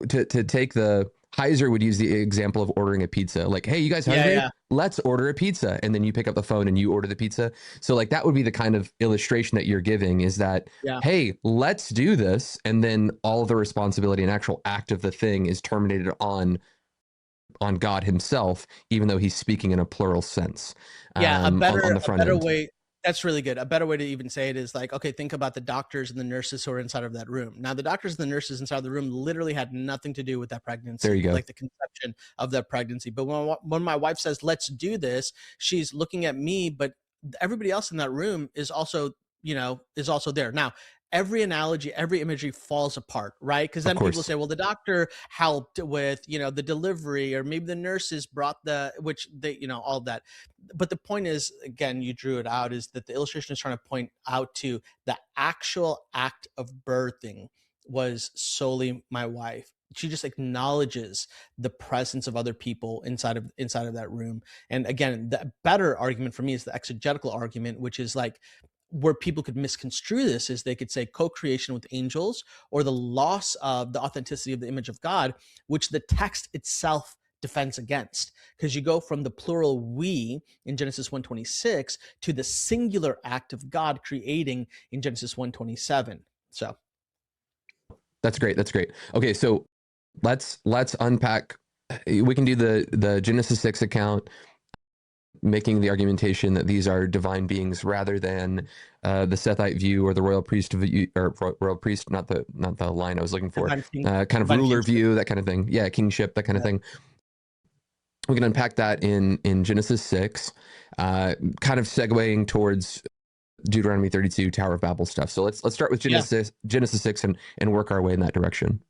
to take the Heiser would use the example of ordering a pizza. Like, hey, you guys hungry? Yeah. Let's order a pizza. And then you pick up the phone and you order the pizza. So like that would be the kind of illustration that you're giving, is that, hey, let's do this. And then all the responsibility and actual act of the thing is terminated on God himself, even though he's speaking in a plural sense. A better end. way. That's really good. A better way to even say it is like, okay, think about the doctors and the nurses who are inside of that room. Now, the doctors and the nurses inside of the room literally had nothing to do with that pregnancy. There you go. Like the conception of that pregnancy. But when my wife says, let's do this, she's looking at me, but everybody else in that room is also there. Now, every analogy, every imagery falls apart, right? Because then people say, well, the doctor helped with, the delivery, or maybe the nurses brought all that. But the point is, again, you drew it out, is that the illustration is trying to point out to the actual act of birthing was solely my wife. She just acknowledges the presence of other people inside of that room. And again, the better argument for me is the exegetical argument, which is like, where people could misconstrue this is they could say co-creation with angels, or the loss of the authenticity of the image of God, which the text itself defends against, because you go from the plural we in Genesis 1:26 to the singular act of God creating in Genesis 1:27. So that's great. Okay, so let's unpack. We can do the Genesis 6 account, making the argumentation that these are divine beings rather than the Sethite view or the royal priest view, or royal priest, not the line I was looking for, kind of ruler view, that kind of thing. Yeah, kingship, that kind of thing. We can unpack that in Genesis 6, kind of segueing towards Deuteronomy 32, Tower of Babel stuff. So let's start with Genesis 6 and work our way in that direction.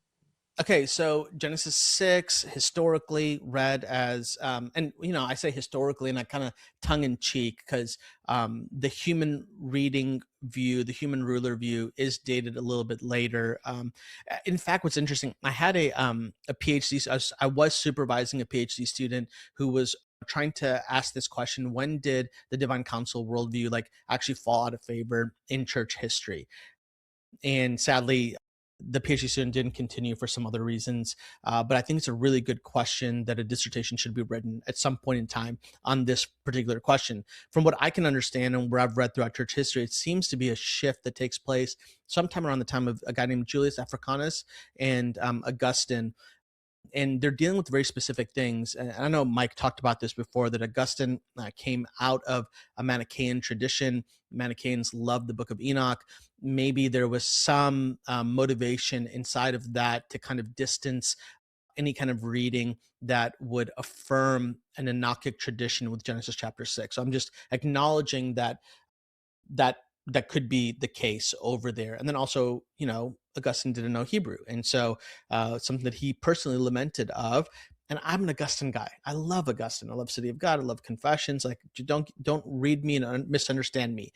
Okay, so Genesis 6 historically read as, and I say historically, and I kind of tongue in cheek, because the human reading view, the human ruler view, is dated a little bit later. In fact, what's interesting, I had a PhD. I was supervising a PhD student who was trying to ask this question: when did the divine council worldview actually fall out of favor in church history? And sadly, the PhD student didn't continue for some other reasons. But I think it's a really good question that a dissertation should be written at some point in time on this particular question. From what I can understand and where I've read throughout church history, it seems to be a shift that takes place sometime around the time of a guy named Julius Africanus and Augustine. And they're dealing with very specific things. And I know Mike talked about this before, that Augustine came out of a Manichaean tradition. Manichaeans loved the Book of Enoch. Maybe there was some motivation inside of that to kind of distance any kind of reading that would affirm an Enochic tradition with Genesis chapter 6. So I'm just acknowledging that could be the case over there. And then also, Augustine didn't know Hebrew. And so something that he personally lamented of And I'm an Augustine guy. I love Augustine. I love City of God. I love Confessions. Like, don't read me and misunderstand me.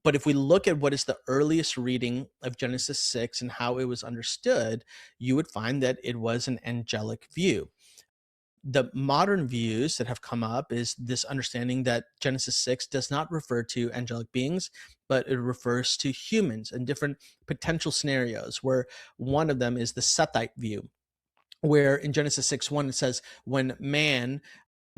But if we look at what is the earliest reading of Genesis 6 and how it was understood, you would find that it was an angelic view. The modern views that have come up is this understanding that Genesis 6 does not refer to angelic beings, but it refers to humans and different potential scenarios, where one of them is the Sethite view, where in Genesis 6:1 it says, when man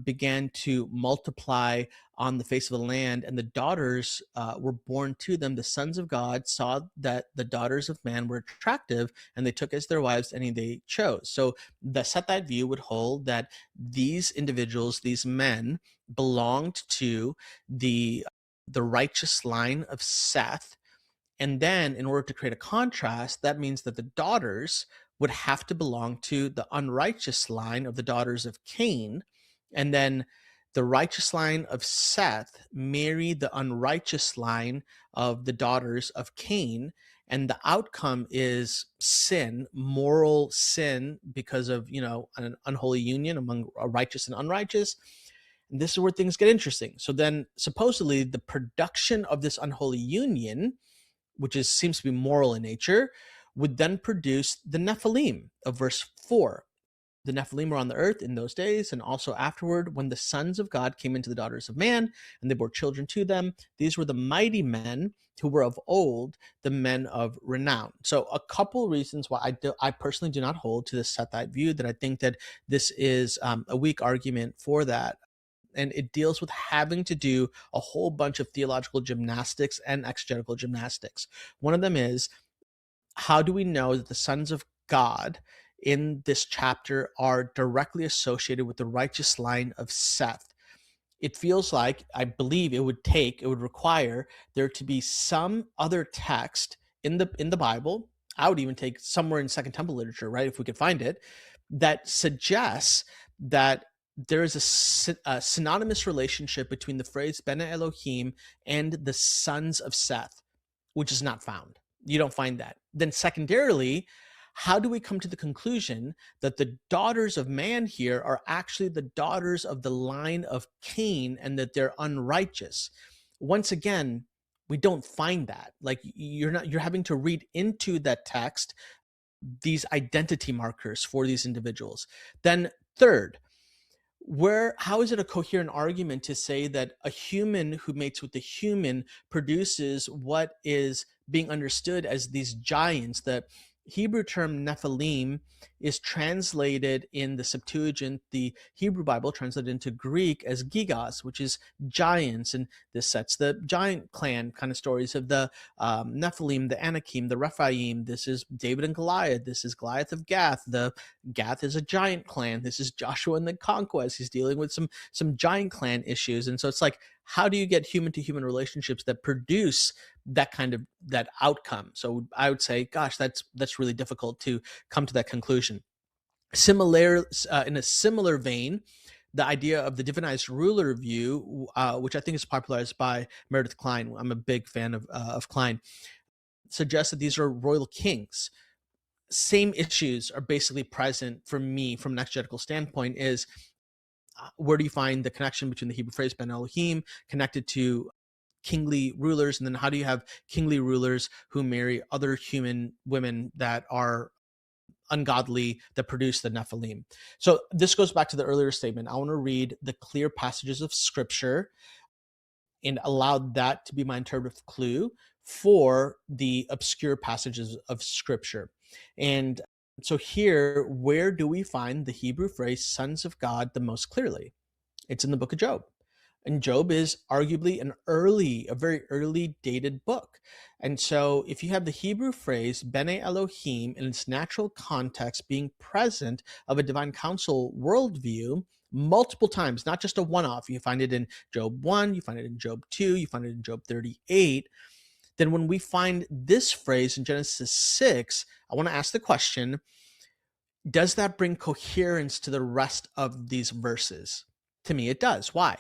began to multiply on the face of the land, and the daughters were born to them, the sons of God saw that the daughters of man were attractive, and they took as their wives any they chose. So the Sethite view would hold that these individuals, these men, belonged to the righteous line of Seth. And then, in order to create a contrast, that means that the daughters would have to belong to the unrighteous line of the daughters of Cain. And then the righteous line of Seth married the unrighteous line of the daughters of Cain. And the outcome is sin, moral sin, because of, an unholy union among a righteous and unrighteous. And this is where things get interesting. So then, supposedly, the production of this unholy union, which seems to be moral in nature, would then produce the Nephilim of verse 4. The Nephilim were on the earth in those days, and also afterward, when the sons of God came into the daughters of man, and they bore children to them. These were the mighty men who were of old, the men of renown. So a couple reasons why I personally do not hold to the Sethite view, that I think that this is a weak argument for that. And it deals with having to do a whole bunch of theological gymnastics and exegetical gymnastics. One of them is, how do we know that the sons of God in this chapter are directly associated with the righteous line of Seth? It feels like, I believe it would require there to be some other text in the Bible. I would even take somewhere in Second Temple literature, right, if we could find it, that suggests that there is a synonymous relationship between the phrase Bene Elohim and the sons of Seth, which is not found. You don't find that. Then secondarily, how do we come to the conclusion that the daughters of man here are actually the daughters of the line of Cain, and that they're unrighteous? Once again, we don't find that. Like, you're having to read into that text these identity markers for these individuals. Then third, how is it a coherent argument to say that a human who mates with a human produces what is being understood as these giants? The Hebrew term Nephilim is translated in the Septuagint, the Hebrew Bible, translated into Greek as gigas, which is giants. And this sets the giant clan kind of stories of the Nephilim, the Anakim, the Rephaim. This is David and Goliath. This is Goliath of Gath. The Gath is a giant clan. This is Joshua and the conquest. He's dealing with some giant clan issues. And so it's like, how do you get human to human relationships that produce that kind of that outcome? So I would say, gosh, that's really difficult to come to that conclusion. In a similar vein, the idea of the divinized ruler view, which I think is popularized by Meredith Kline, I'm a big fan of Kline, suggests that these are royal kings. Same issues are basically present for me from an exegetical standpoint. Is where do you find the connection between the Hebrew phrase Ben Elohim connected to kingly rulers, and then how do you have kingly rulers who marry other human women that are ungodly, that produce the Nephilim? So this goes back to the earlier statement. I want to read the clear passages of Scripture and allow that to be my interpretive clue for the obscure passages of Scripture. And so here, where do we find the Hebrew phrase sons of God the most clearly? It's in the book of Job. And Job is arguably a very early dated book. And so if you have the Hebrew phrase Bene Elohim in its natural context being present of a divine council worldview multiple times, not just a one-off, you find it in Job 1, you find it in Job 2, you find it in Job 38, then when we find this phrase in Genesis 6, I want to ask the question, does that bring coherence to the rest of these verses? To me, it does. Why?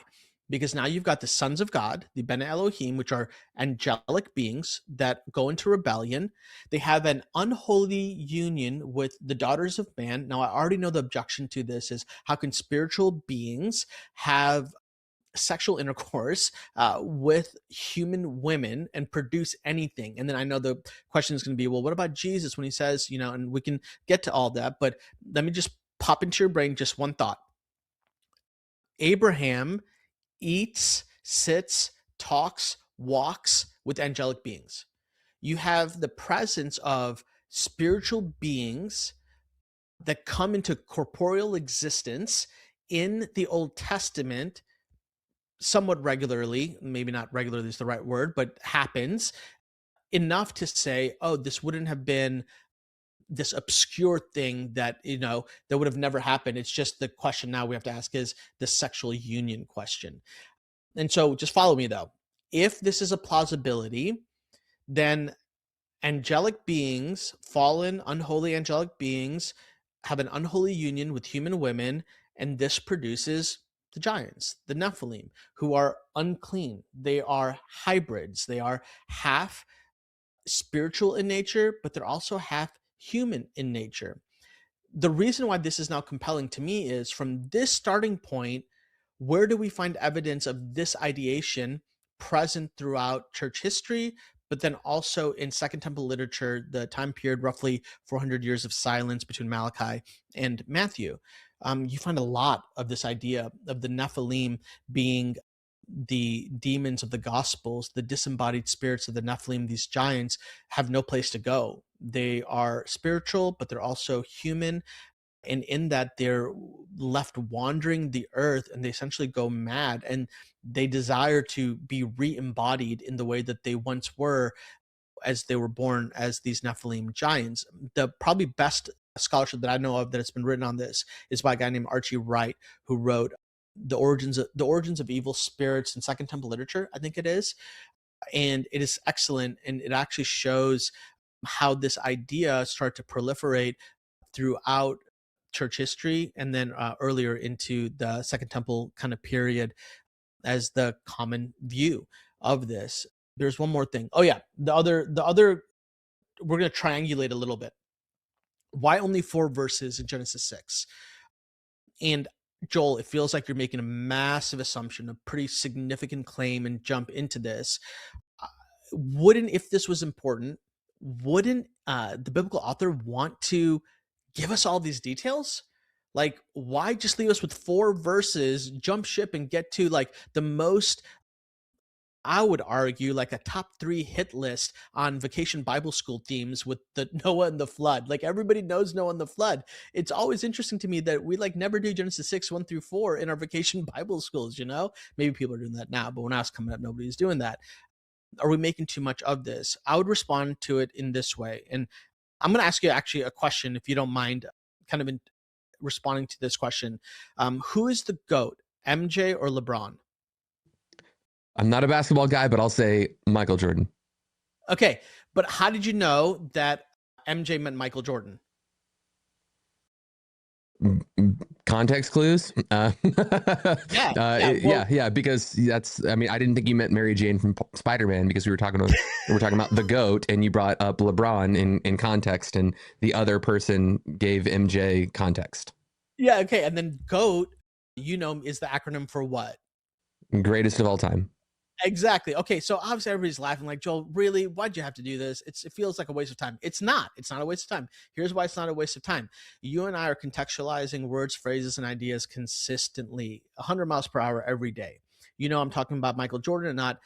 because now you've got the sons of God, the Bene Elohim, which are angelic beings that go into rebellion. They have an unholy union with the daughters of man. Now, I already know the objection to this is, how can spiritual beings have sexual intercourse with human women and produce anything? And then I know the question is going to be, well, what about Jesus when he says, and we can get to all that, but let me just pop into your brain just one thought. Abraham eats, sits, talks, walks with angelic beings. You have the presence of spiritual beings that come into corporeal existence in the Old Testament somewhat regularly. Maybe not regularly is the right word, but happens enough to say, oh, this wouldn't have been this obscure thing that that would have never happened. It's just the question now we have to ask is the sexual union question. And so just follow me though. If this is a plausibility, then angelic beings, fallen, unholy angelic beings, have an unholy union with human women, and this produces the giants, the Nephilim, who are unclean. They are hybrids. They are half spiritual in nature, but they're also half human in nature. The reason why this is now compelling to me is, from this starting point, where do we find evidence of this ideation present throughout church history, but then also in Second Temple literature, the time period, roughly 400 years of silence between Malachi and Matthew? You find a lot of this idea of the Nephilim being the demons of the Gospels, the disembodied spirits of the Nephilim. These giants have no place to go. They are spiritual, but they're also human. And in that, they're left wandering the earth, and they essentially go mad, and they desire to be re-embodied in the way that they once were as they were born as these Nephilim giants. The probably best scholarship that I know of that has been written on this is by a guy named Archie Wright, who wrote the origins of evil spirits in Second Temple literature, I think it is. And it is excellent, and it actually shows how this idea started to proliferate throughout church history, and then earlier into the Second Temple kind of period as the common view of this. There's one more thing. Oh yeah, the other we're going to triangulate a little bit. Why only 4 verses in Genesis 6? And Joel, it feels like you're making a massive assumption, a pretty significant claim, and jump into this. If this was important, wouldn't the biblical author want to give us all these details? Like, why just leave us with 4 verses, jump ship, and get to like the most, I would argue, like a top 3 hit list on Vacation Bible School themes with the Noah and the flood? Like, everybody knows Noah and the flood. It's always interesting to me that we like never do Genesis 6, 1 through 4 in our Vacation Bible schools, Maybe people are doing that now, but when I was coming up, nobody was doing that. Are we making too much of this? I would respond to it in this way. And I'm going to ask you actually a question, if you don't mind, kind of in responding to this question. Who is the GOAT, MJ or LeBron? I'm not a basketball guy, but I'll say Michael Jordan. Okay, but how did you know that MJ meant Michael Jordan? Context clues. Yeah, because that's, I mean, I didn't think you meant Mary Jane from Spider-Man, because we were talking about the GOAT, and you brought up LeBron in context, and the other person gave MJ context. Yeah, okay, and then GOAT, is the acronym for what? Greatest of all time. Exactly. Okay, so obviously everybody's laughing like, Joel, really? Why'd you have to do this? It feels like a waste of time. It's not. It's not a waste of time. Here's why it's not a waste of time. You and I are contextualizing words, phrases, and ideas consistently, 100 miles per hour every day. I'm talking about Michael Jordan and not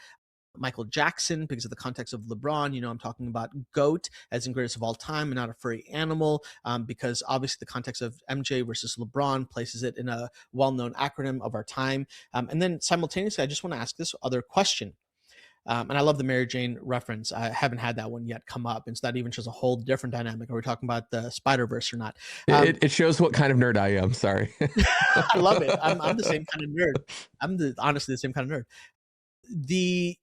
Michael Jackson because of the context of LeBron. I'm talking about GOAT as in greatest of all time and not a furry animal, because obviously the context of MJ versus LeBron places it in a well-known acronym of our time. And then simultaneously, I just want to ask this other question. And I love the Mary Jane reference. I haven't had that one yet come up. And so that even shows a whole different dynamic. Are we talking about the Spider-Verse or not? It shows what kind of nerd I am. Sorry. I love it. I'm the same kind of nerd. I'm honestly the same kind of nerd. The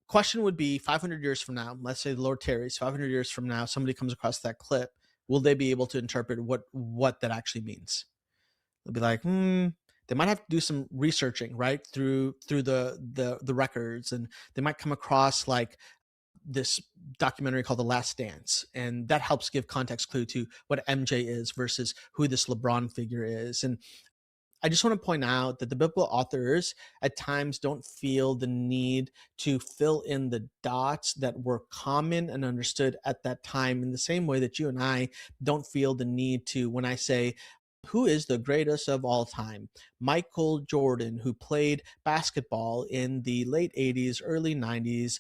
question would be, 500 years from now, let's say the Lord tarries, 500 years from now, somebody comes across that clip. Will they be able to interpret what that actually means? They'll be like, they might have to do some researching, right, through the records, and they might come across like this documentary called The Last Dance, and that helps give context clue to what MJ is versus who this LeBron figure is. And I just want to point out that the biblical authors at times don't feel the need to fill in the dots that were common and understood at that time, in the same way that you and I don't feel the need to, when I say, who is the greatest of all time? Michael Jordan, who played basketball in the late 80s, early 90s,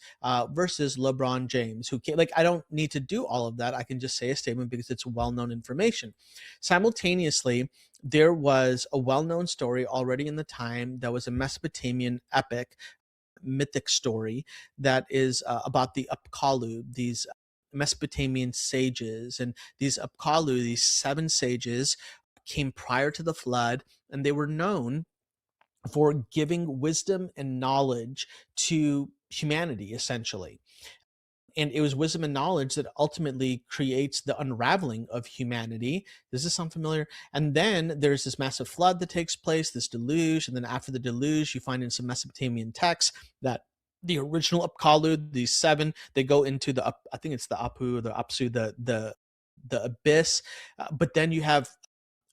versus LeBron James, who came, like, I don't need to do all of that. I can just say a statement because it's well known information. Simultaneously, there was a well-known story already in the time that was a Mesopotamian epic, mythic story that is about the Apkallu, these Mesopotamian sages. And these Apkallu, these 7 sages, came prior to the flood, and they were known for giving wisdom and knowledge to humanity, essentially. And it was wisdom and knowledge that ultimately creates the unraveling of humanity. Does this sound familiar? And then there's this massive flood that takes place, this deluge. And then after the deluge, you find in some Mesopotamian texts that the original Apkallu, these 7, they go into the, I think it's the Apu or the Apsu, the abyss. But then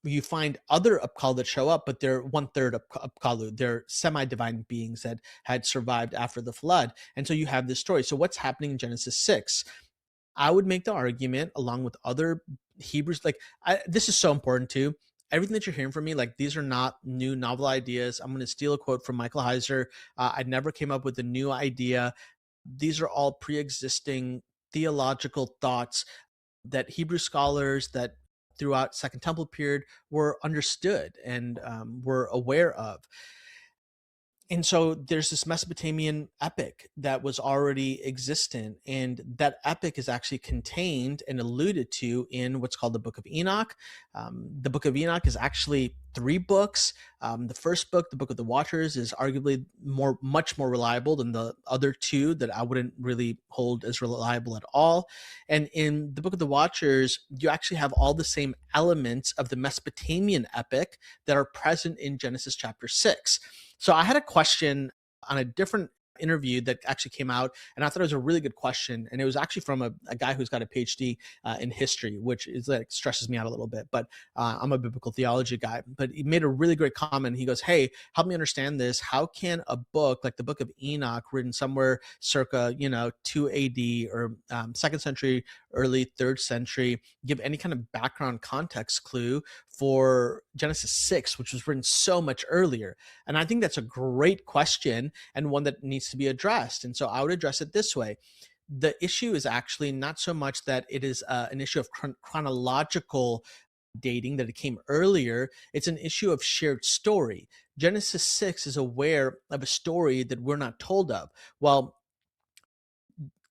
you find other Apkallu that show up, but they're 1/3 Apkallu. They're semi-divine beings that had survived after the flood. And so you have this story. So what's happening in Genesis 6? I would make the argument, along with other Hebrews, like, this is so important too. Everything that you're hearing from me, like, these are not new novel ideas. I'm going to steal a quote from Michael Heiser. I never came up with a new idea. These are all pre-existing theological thoughts that Hebrew scholars that throughout Second Temple period were understood and were aware of. And so there's this Mesopotamian epic that was already existent, and that epic is actually contained and alluded to in what's called the Book of Enoch. The Book of Enoch is actually 3 books. The first book, the Book of the Watchers, is arguably much more reliable than the other 2 that I wouldn't really hold as reliable at all. And in the Book of the Watchers, you actually have all the same elements of the Mesopotamian epic that are present in Genesis chapter 6. So I had a question on a different interview that actually came out, and I thought it was a really good question. And it was actually from a guy who's got a PhD in history, which is like stresses me out a little bit, but I'm a biblical theology guy. But he made a really great comment. He goes, "Hey, help me understand this. How can a book like the Book of Enoch, written somewhere circa 2 AD or 2nd century, early 3rd century, give any kind of background context clue for Genesis 6, which was written so much earlier?" And I think that's a great question, and one that needs to be addressed. And so I would address it this way. The issue is actually not so much that it is an issue of chronological dating, that it came earlier. It's an issue of shared story. Genesis 6 is aware of a story that we're not told of. Well,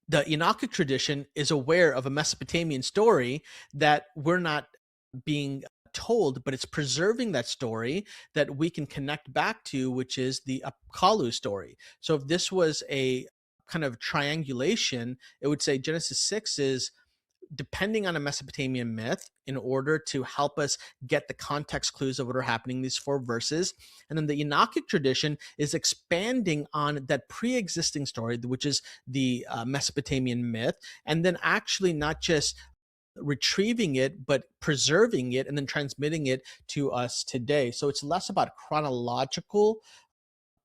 the Enochic tradition is aware of a Mesopotamian story that we're not being told, but it's preserving that story that we can connect back to, which is the Apkallu story. So if this was a kind of triangulation, it would say Genesis 6 is depending on a Mesopotamian myth in order to help us get the context clues of what are happening in these 4 verses. And then the Enochic tradition is expanding on that pre-existing story, which is the Mesopotamian myth, and then actually not just retrieving it, but preserving it and then transmitting it to us today. So it's less about chronological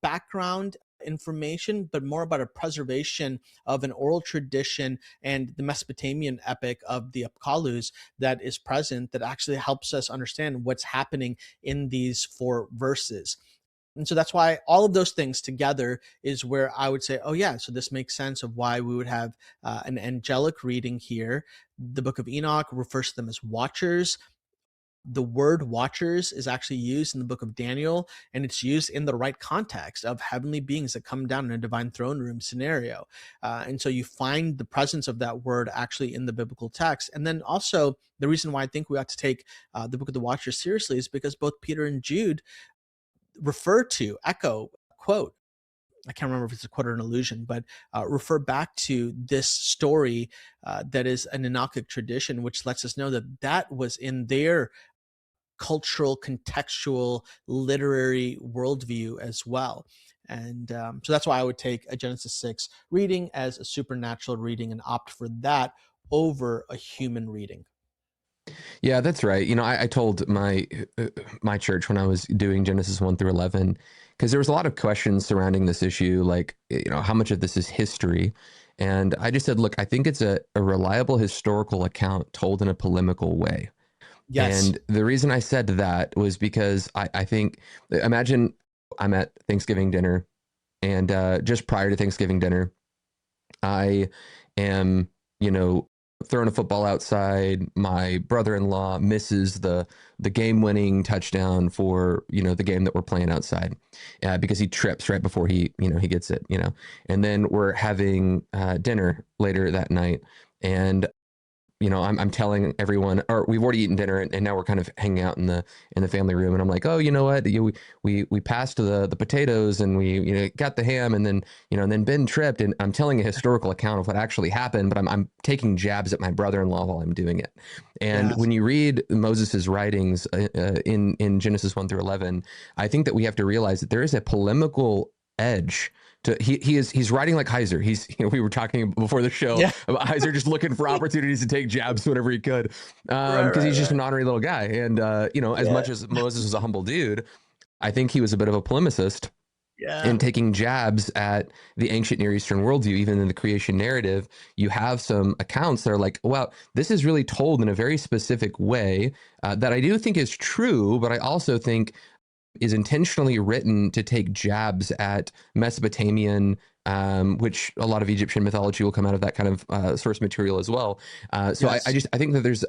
background information, but more about a preservation of an oral tradition and the Mesopotamian epic of the Apkallus that is present, that actually helps us understand what's happening in these 4 verses. And so that's why all of those things together is where I would say, oh yeah, so this makes sense of why we would have an angelic reading here. The Book of Enoch refers to them as watchers. The word watchers is actually used in the book of Daniel, and it's used in the right context of heavenly beings that come down in a divine throne room scenario. And so you find the presence of that word actually in the biblical text. And then also the reason why I think we ought to take the book of the Watchers seriously is because both Peter and Jude refer to, echo, quote, I can't remember if it's a quote or an allusion, but refer back to this story that is an Enochic tradition, which lets us know that that was in their cultural, contextual, literary worldview as well. And so that's why I would take a Genesis 6 reading as a supernatural reading and opt for that over a human reading. Yeah, that's right. I told my church when I was doing Genesis 1 through 11, because there was a lot of questions surrounding this issue, like, how much of this is history? And I just said, look, I think it's a reliable historical account told in a polemical way. Yes. And the reason I said that was because I think, imagine I'm at Thanksgiving dinner, and just prior to Thanksgiving dinner, I am, throwing a football outside. My brother-in-law misses the game-winning touchdown for the game that we're playing outside, because he trips right before he gets it. And then we're having dinner later that night, and I'm telling everyone, or we've already eaten dinner, and now we're kind of hanging out in the family room, and I'm like, oh, you know what, we passed the potatoes, and we got the ham, and then Ben tripped, and I'm telling a historical account of what actually happened, but I'm taking jabs at my brother-in-law while I'm doing it. And Yes. when you read Moses's writings in Genesis 1 through 11, I think that we have to realize that there is a polemical edge. He's writing like Heiser. We were talking before the show Yeah. about Heiser just looking for opportunities to take jabs whenever he could, Right. because he's just an honorary little guy. And as Yeah. much as Moses was a humble dude, I think he was a bit of a polemicist Yeah. in taking jabs at the ancient Near Eastern worldview. Even in the creation narrative, you have some accounts that are like, wow, this is really told in a very specific way, that I do think is true, but I also think is intentionally written to take jabs at Mesopotamian, which a lot of Egyptian mythology will come out of that kind of source material as well. So Yes. I think that there's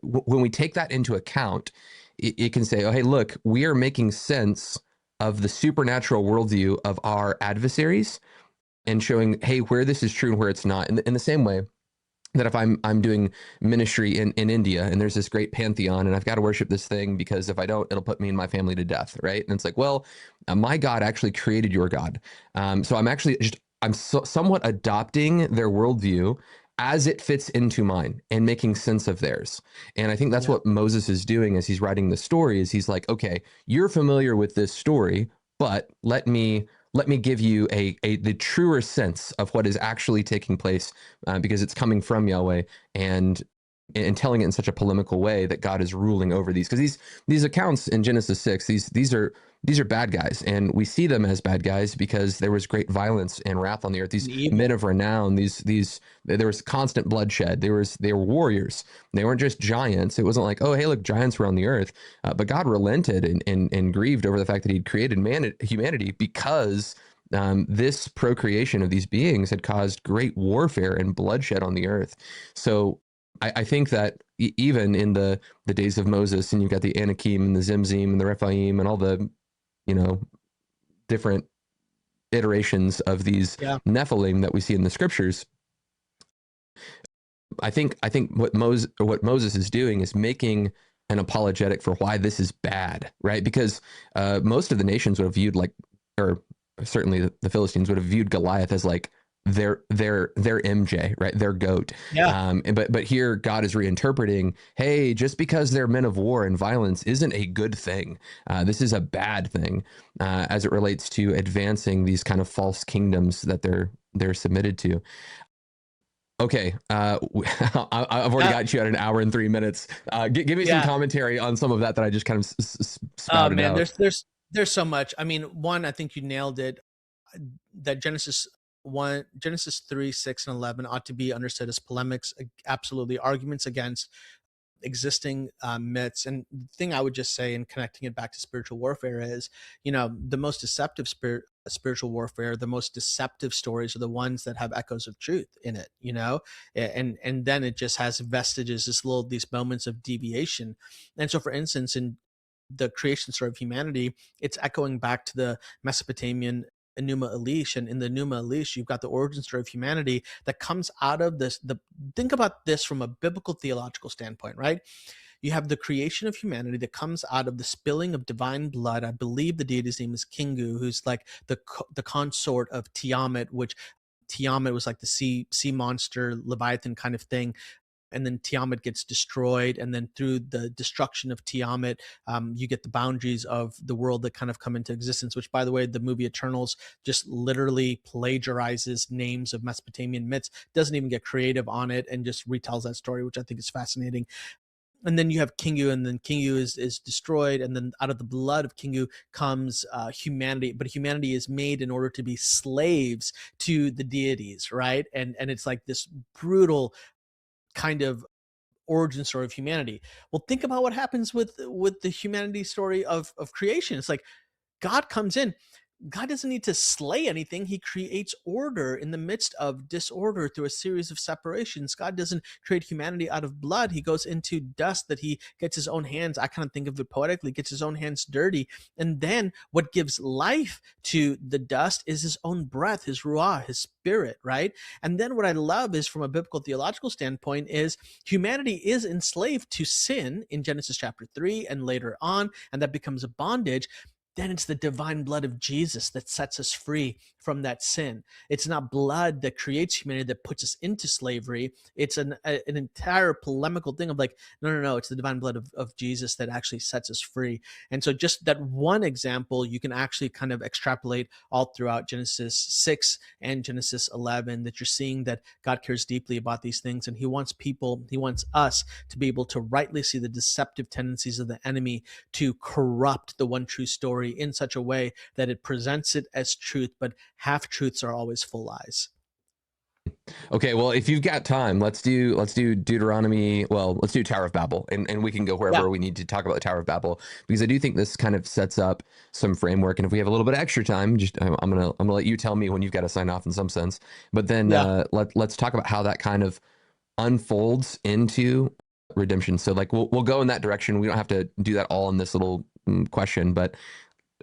when we take that into account, it can say, oh, hey, look, we are making sense of the supernatural worldview of our adversaries, and showing, hey, where this is true and where it's not. In the same way that if I'm doing ministry in India, and there's this great pantheon, and I've got to worship this thing, because if I don't, it'll put me and my family to death, right? And it's like, well, my God actually created your God. So I'm somewhat adopting their worldview as it fits into mine and making sense of theirs. And I think that's Yeah. what Moses is doing as he's writing the story. Is he's like, okay, you're familiar with this story, but let me give you the truer sense of what is actually taking place, because it's coming from Yahweh, and telling it in such a polemical way that God is ruling over these. Because these accounts in Genesis 6, these are bad guys, and we see them as bad guys because there was great violence and wrath on the earth. These And evil. men of renown, these there was constant bloodshed. They were warriors. They weren't just giants. It wasn't like, oh, hey, look, giants were on the earth, but God relented and grieved over the fact that He'd created humanity, because this procreation of these beings had caused great warfare and bloodshed on the earth. So I think that even in the days of Moses, and you've got the Anakim and the Zimzim and the Rephaim and all the different iterations of these Yeah. Nephilim that we see in the scriptures, I think what Moses is doing is making an apologetic for why this is bad, right? Because most of the nations would have viewed, like, or certainly the Philistines would have viewed Goliath as like their MJ, right? Their goat. Yeah. But here God is reinterpreting, hey, just because they're men of war and violence isn't a good thing. This is a bad thing, as it relates to advancing these kind of false kingdoms that they're submitted to. Okay, I've already Yeah. got you at an hour and 3 minutes. Give me some Yeah. commentary on some of that I just kind of Oh spouted man, out. there's so much. I mean, one, I think you nailed it. That Genesis 3, 6, and 11 ought to be understood as polemics, absolutely arguments against existing myths. And the thing I would just say, in connecting it back to spiritual warfare, is, the most deceptive spiritual warfare, the most deceptive stories are the ones that have echoes of truth in it, and then it just has vestiges, these moments of deviation. And so, for instance, in the creation story of humanity, it's echoing back to the Mesopotamian Enuma Elish, and in the Enuma Elish, you've got the origin story of humanity that comes out of this. Think about this from a biblical theological standpoint, right? You have the creation of humanity that comes out of the spilling of divine blood. I believe the deity's name is Kingu, who's like the consort of Tiamat, which Tiamat was like the sea monster Leviathan kind of thing. and then Tiamat gets destroyed, and then through the destruction of Tiamat, you get the boundaries of the world that kind of come into existence, which, by the way, the movie Eternals just literally plagiarizes names of Mesopotamian myths, doesn't even get creative on it, and just retells that story, which I think is fascinating. And then you have Kingu, and then Kingu is destroyed, and then out of the blood of Kingu comes humanity, but humanity is made in order to be slaves to the deities, right? And it's like this brutal kind of origin story of humanity. Well, think about what happens with the humanity story of creation. It's like God comes in. God doesn't need to slay anything. He creates order in the midst of disorder through a series of separations. God doesn't create humanity out of blood. He goes into dust that he gets his own hands. I kind of think of it poetically, gets his own hands dirty. And then what gives life to the dust is his own breath, his ruah, his spirit, right? And then what I love is, from a biblical theological standpoint, is humanity is enslaved to sin in Genesis chapter 3 and later on, and that becomes a bondage. Then it's the divine blood of Jesus that sets us free from that sin. It's not blood that creates humanity that puts us into slavery. It's an entire polemical thing of like, no, it's the divine blood of Jesus that actually sets us free. And so just that one example, you can actually kind of extrapolate all throughout Genesis 6 and Genesis 11, that you're seeing that God cares deeply about these things, and he wants us to be able to rightly see the deceptive tendencies of the enemy to corrupt the one true story in such a way that it presents it as truth, but half truths are always full lies. Okay, well, if you've got time, let's do Deuteronomy. Well, let's do Tower of Babel, and we can go wherever we need to talk about the Tower of Babel, because I do think this kind of sets up some framework. And if we have a little bit of extra time, just I'm gonna let you tell me when you've got to sign off in some sense. But then let's talk about how that kind of unfolds into redemption. So like we'll go in that direction. We don't have to do that all in this little question, but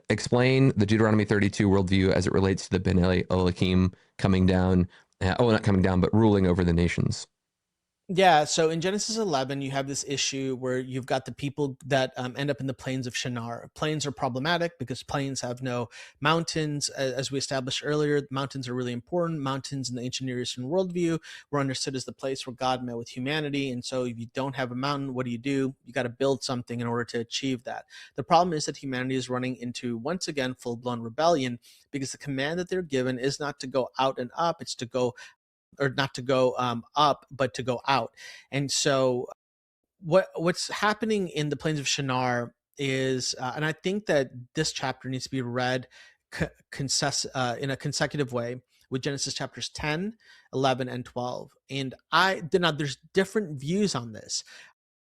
explain the Deuteronomy 32 worldview as it relates to the Ben Elohim coming down. Not coming down, but ruling over the nations. Yeah, so in Genesis 11, you have this issue where you've got the people that end up in the plains of Shinar. Plains are problematic because plains have no mountains. As we established earlier, mountains are really important. Mountains in the ancient Near Eastern worldview were understood as the place where God met with humanity. And so if you don't have a mountain, what do? You got to build something in order to achieve that. The problem is that humanity is running into, once again, full-blown rebellion, because the command that they're given is not to go out and up, it's to go, or not to go up, but to go out. And so what's happening in the plains of Shinar is, and I think that this chapter needs to be read in a consecutive way with Genesis chapters 10, 11, and 12. And there's different views on this.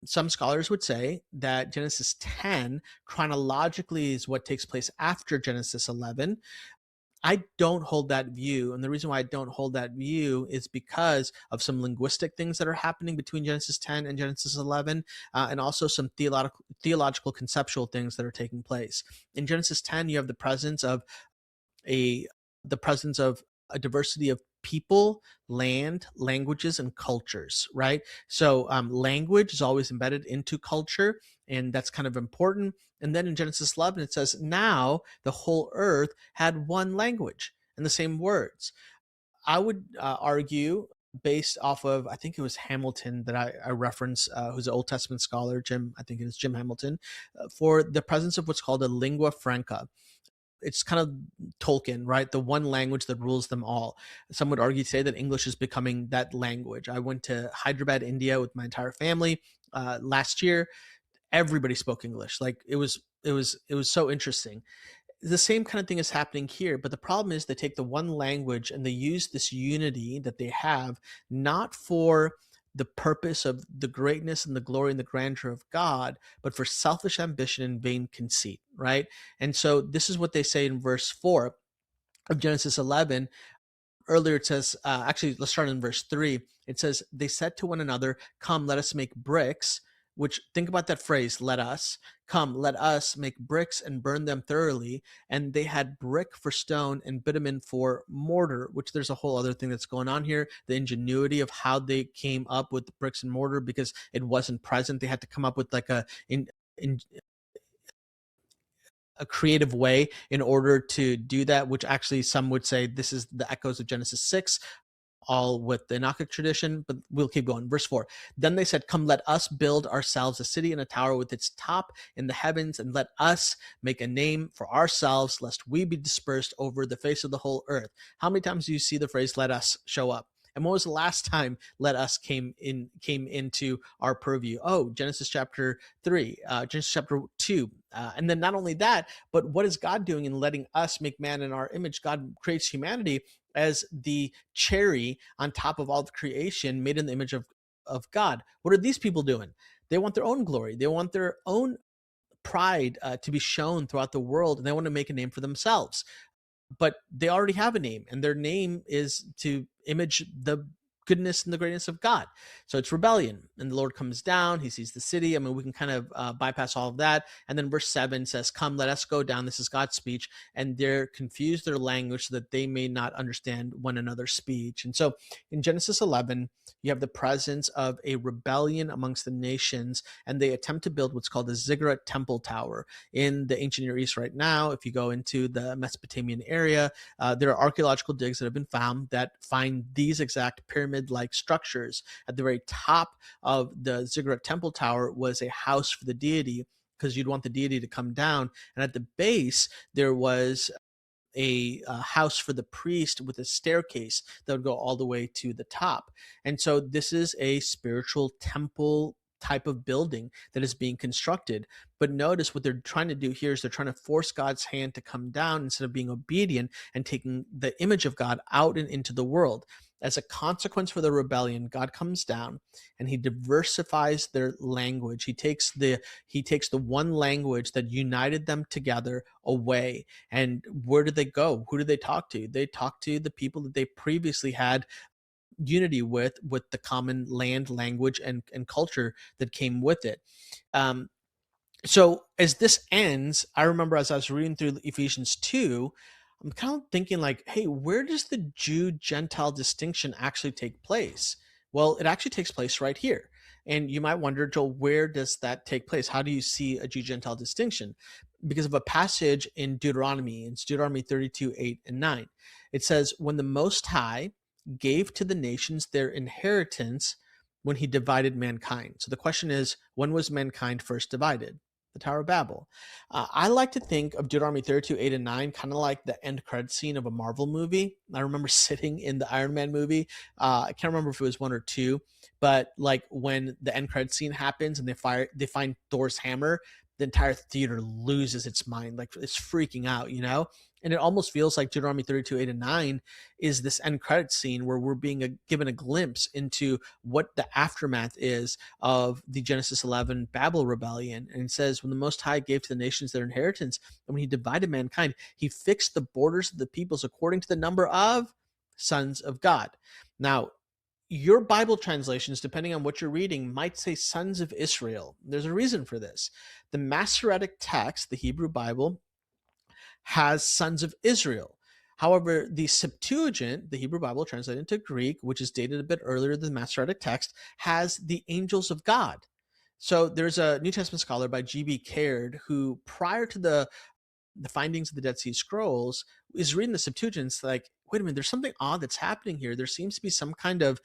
Some scholars would say that Genesis 10 chronologically is what takes place after Genesis 11. I don't hold that view. And the reason why I don't hold that view is because of some linguistic things that are happening between Genesis 10 and Genesis 11, and also some theological conceptual things that are taking place. In Genesis 10, you have the presence of a diversity of people, land, languages, and cultures, right? So language is always embedded into culture, and that's kind of important. And then in Genesis 11, it says, now the whole earth had one language and the same words. I would argue, based off of, I think it was Hamilton that I reference, who's an Old Testament scholar, I think it is Jim Hamilton, for the presence of what's called a lingua franca. It's kind of Tolkien, right? The one language that rules them all. Some would argue today that English is becoming that language. I went to Hyderabad, India with my entire family last year. Everybody spoke English. Like it was so interesting. The same kind of thing is happening here, but the problem is they take the one language and they use this unity that they have not for the purpose of the greatness and the glory and the grandeur of God, but for selfish ambition and vain conceit, right? And so this is what they say in verse 4 of Genesis 11. Earlier it says, actually, let's start in verse 3. It says, they said to one another, come, let us make bricks. Which, think about that phrase, let us. Come, let us make bricks and burn them thoroughly. And they had brick for stone and bitumen for mortar, which there's a whole other thing that's going on here. The ingenuity of how they came up with the bricks and mortar, because it wasn't present. They had to come up with like a creative way in order to do that, which actually some would say this is the echoes of Genesis 6. all with the Enochic tradition, but we'll keep going. Verse 4. Then they said, come, let us build ourselves a city and a tower with its top in the heavens, and let us make a name for ourselves, lest we be dispersed over the face of the whole earth. How many times do you see the phrase "let us" show up? And when was the last time "let us" came into our purview? Oh, Genesis chapter 3, Genesis chapter 2. And then not only that, but what is God doing in letting us make man in our image? God creates humanity as the cherry on top of all the creation made in the image of God. What are these people doing? They want their own glory. They want their own pride to be shown throughout the world, and they want to make a name for themselves. But they already have a name, and their name is to image the goodness and the greatness of God. So it's rebellion, and the Lord comes down. He sees the city. I mean, we can kind of bypass all of that. And then verse 7 says, come, let us go down. This is God's speech. And they're confused their language so that they may not understand one another's speech. And so in Genesis 11, you have the presence of a rebellion amongst the nations, and they attempt to build what's called the Ziggurat Temple Tower. In the ancient Near East right now, if you go into the Mesopotamian area, there are archaeological digs that have been found that find these exact pyramid-like structures. At the very top of the Ziggurat Temple Tower was a house for the deity, because you'd want the deity to come down. And at the base, there was a house for the priest with a staircase that would go all the way to the top. And so this is a spiritual temple type of building that is being constructed. But notice what they're trying to do here is they're trying to force God's hand to come down instead of being obedient and taking the image of God out and into the world. As a consequence for the rebellion, God comes down and he diversifies their language. He takes the one language that united them together away. And where do they go? Who do they talk to? They talk to the people that they previously had unity with the common land, language, and culture that came with it. So as this ends, I remember as I was reading through Ephesians 2, I'm kind of thinking like, hey, where does the Jew-Gentile distinction actually take place? Well, it actually takes place right here. And you might wonder, Joel, where does that take place? How do you see a Jew-Gentile distinction? Because of a passage in Deuteronomy. It's Deuteronomy 32, 8, and 9. It says, when the Most High gave to the nations their inheritance when he divided mankind. So the question is, when was mankind first divided? The Tower of Babel. I like to think of Deuteronomy 32, 8, and 9, kind of like the end credit scene of a Marvel movie. I remember sitting in the Iron Man movie. I can't remember if it was 1 or 2, but like when the end credit scene happens and they find Thor's hammer, the entire theater loses its mind. Like it's freaking out, you know? And it almost feels like Deuteronomy 32, 8, and 9 is this end credit scene where we're being given a glimpse into what the aftermath is of the Genesis 11 Babel rebellion. And it says, when the Most High gave to the nations their inheritance, and when he divided mankind, he fixed the borders of the peoples according to the number of sons of God. Now, your Bible translations, depending on what you're reading, might say sons of Israel. There's a reason for this. The Masoretic text, the Hebrew Bible, has sons of Israel. However, the Septuagint, the Hebrew Bible translated into Greek, which is dated a bit earlier than the Masoretic text, has the angels of God. So there's a New Testament scholar by G.B. Caird who, prior to the findings of the Dead Sea Scrolls, is reading the Septuagint's like, wait a minute, there's something odd that's happening here. There seems to be some kind of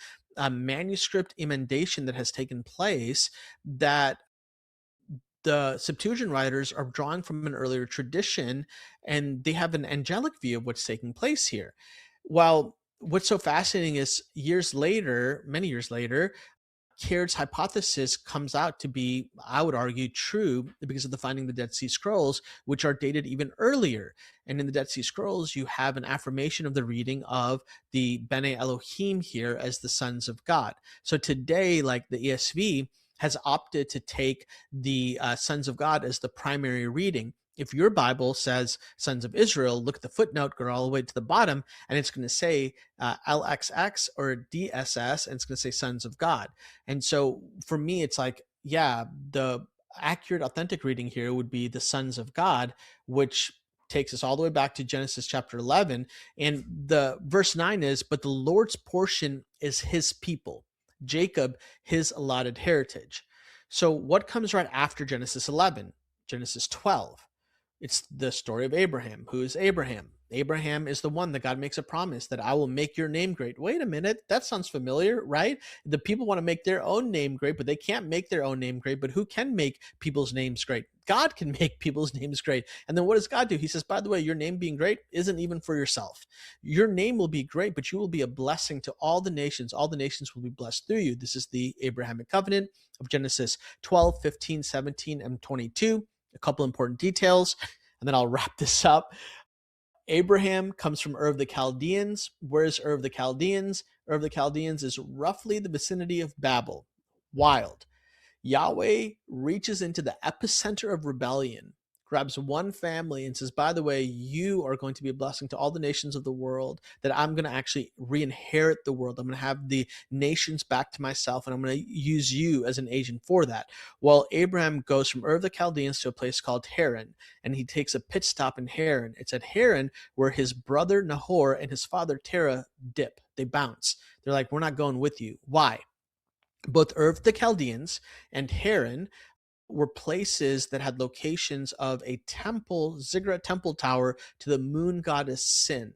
manuscript emendation that has taken place that the Septuagint writers are drawing from an earlier tradition, and they have an angelic view of what's taking place here. Well, what's so fascinating is many years later, Caird's hypothesis comes out to be, I would argue, true because of the finding of the Dead Sea Scrolls, which are dated even earlier. And in the Dead Sea Scrolls, you have an affirmation of the reading of the Bene Elohim here as the sons of God. So today, like the ESV, has opted to take the sons of God as the primary reading. If your Bible says sons of Israel, look at the footnote, go all the way to the bottom, and it's going to say LXX or DSS, and it's going to say sons of God. And so for me, it's like, yeah, the accurate, authentic reading here would be the sons of God, which takes us all the way back to Genesis chapter 11. And the verse 9 is, but the Lord's portion is his people, Jacob, his allotted heritage. So what comes right after Genesis 11? Genesis 12. It's the story of Abraham. Who is Abraham? Abraham is the one that God makes a promise that I will make your name great. Wait a minute, that sounds familiar, right? The people want to make their own name great, but they can't make their own name great. But who can make people's names great? God can make people's names great. And then what does God do? He says, by the way, your name being great isn't even for yourself. Your name will be great, but you will be a blessing to all the nations. All the nations will be blessed through you. This is the Abrahamic covenant of Genesis 12, 15, 17, and 22. A couple important details, and then I'll wrap this up. Abraham comes from Ur of the Chaldeans. Where's Ur of the Chaldeans? Ur of the Chaldeans is roughly the vicinity of Babel. Wild. Yahweh reaches into the epicenter of rebellion, grabs one family and says, by the way, you are going to be a blessing to all the nations of the world, that I'm going to actually re-inherit the world. I'm going to have the nations back to myself, and I'm going to use you as an agent for that. Well, Abraham goes from Ur of the Chaldeans to a place called Haran, and he takes a pit stop in Haran. It's at Haran where his brother Nahor and his father Terah dip. They bounce. They're like, we're not going with you. Why? Both Ur of the Chaldeans and Haran were places that had locations of a temple, ziggurat temple tower to the moon goddess Sin.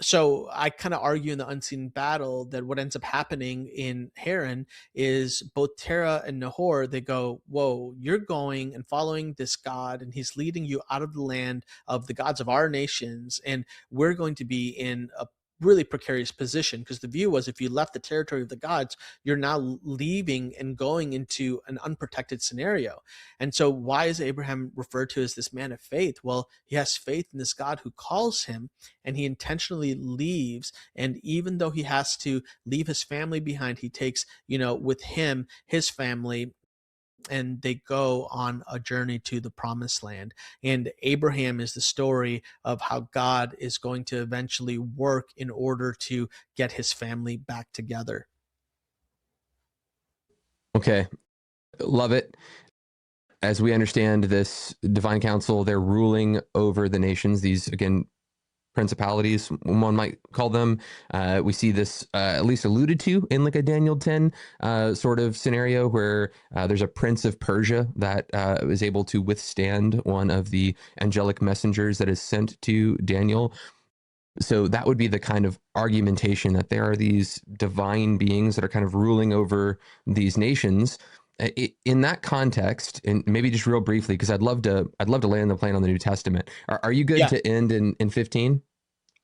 So I kind of argue in the unseen battle that what ends up happening in Haran is both Terah and Nahor, they go, whoa, you're going and following this God, and he's leading you out of the land of the gods of our nations, and we're going to be in a really precarious position, because the view was if you left the territory of the gods, you're now leaving and going into an unprotected scenario. And so why is Abraham referred to as this man of faith? Well, he has faith in this God who calls him, and he intentionally leaves. And even though he has to leave his family behind, he takes, with him, his family, and they go on a journey to the promised land. And Abraham is the story of how God is going to eventually work in order to get his family back together. Okay. Love it. As we understand this divine council, they're ruling over the nations. These, again, principalities, one might call them. We see this at least alluded to in like a Daniel 10 sort of scenario where there's a prince of Persia that is able to withstand one of the angelic messengers that is sent to Daniel. So that would be the kind of argumentation that there are these divine beings that are kind of ruling over these nations. In that context, and maybe just real briefly, because I'd love to land the plane on the New Testament. Are you good to end in 15?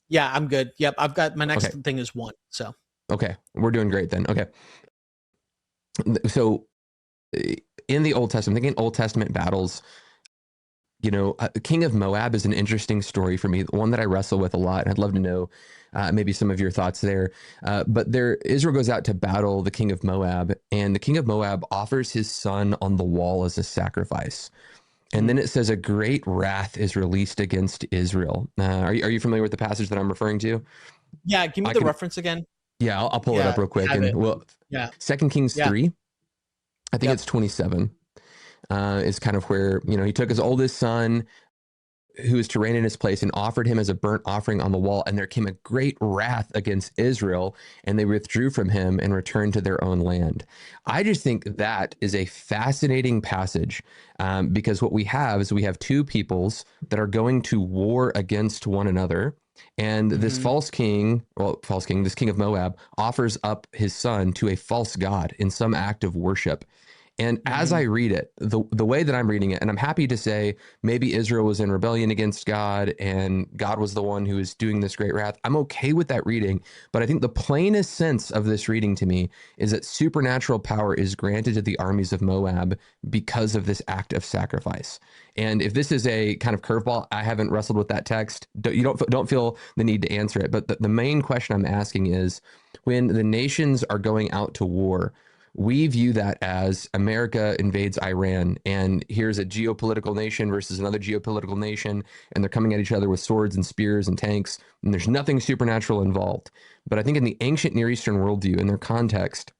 Yeah, I'm good. Yep, I've got my next Okay. thing is 1. So Okay, we're doing great then. Okay, so in the Old Testament, thinking Old Testament battles, King of Moab is an interesting story for me, one that I wrestle with a lot. I'd love to know maybe some of your thoughts there. But Israel goes out to battle the king of Moab, and the king of Moab offers his son on the wall as a sacrifice. And then it says a great wrath is released against Israel. Are you familiar with the passage that I'm referring to? Yeah, give me the reference again. Yeah, I'll pull it up real quick. And well, yeah, 2 Kings 3, I think it's 27. Is kind of where, he took his oldest son who was to reign in his place and offered him as a burnt offering on the wall. And there came a great wrath against Israel, and they withdrew from him and returned to their own land. I just think that is a fascinating passage because what we have is we have two peoples that are going to war against one another. And this this king of Moab offers up his son to a false god in some act of worship. And as I read it, the way that I'm reading it, and I'm happy to say maybe Israel was in rebellion against God and God was the one who is doing this great wrath. I'm okay with that reading, but I think the plainest sense of this reading to me is that supernatural power is granted to the armies of Moab because of this act of sacrifice. And if this is a kind of curveball, I haven't wrestled with that text. Don't feel the need to answer it. But the main question I'm asking is, when the nations are going out to war, we view that as America invades Iran, and here's a geopolitical nation versus another geopolitical nation, and they're coming at each other with swords and spears and tanks, and there's nothing supernatural involved. But I think in the ancient Near Eastern worldview, in their context,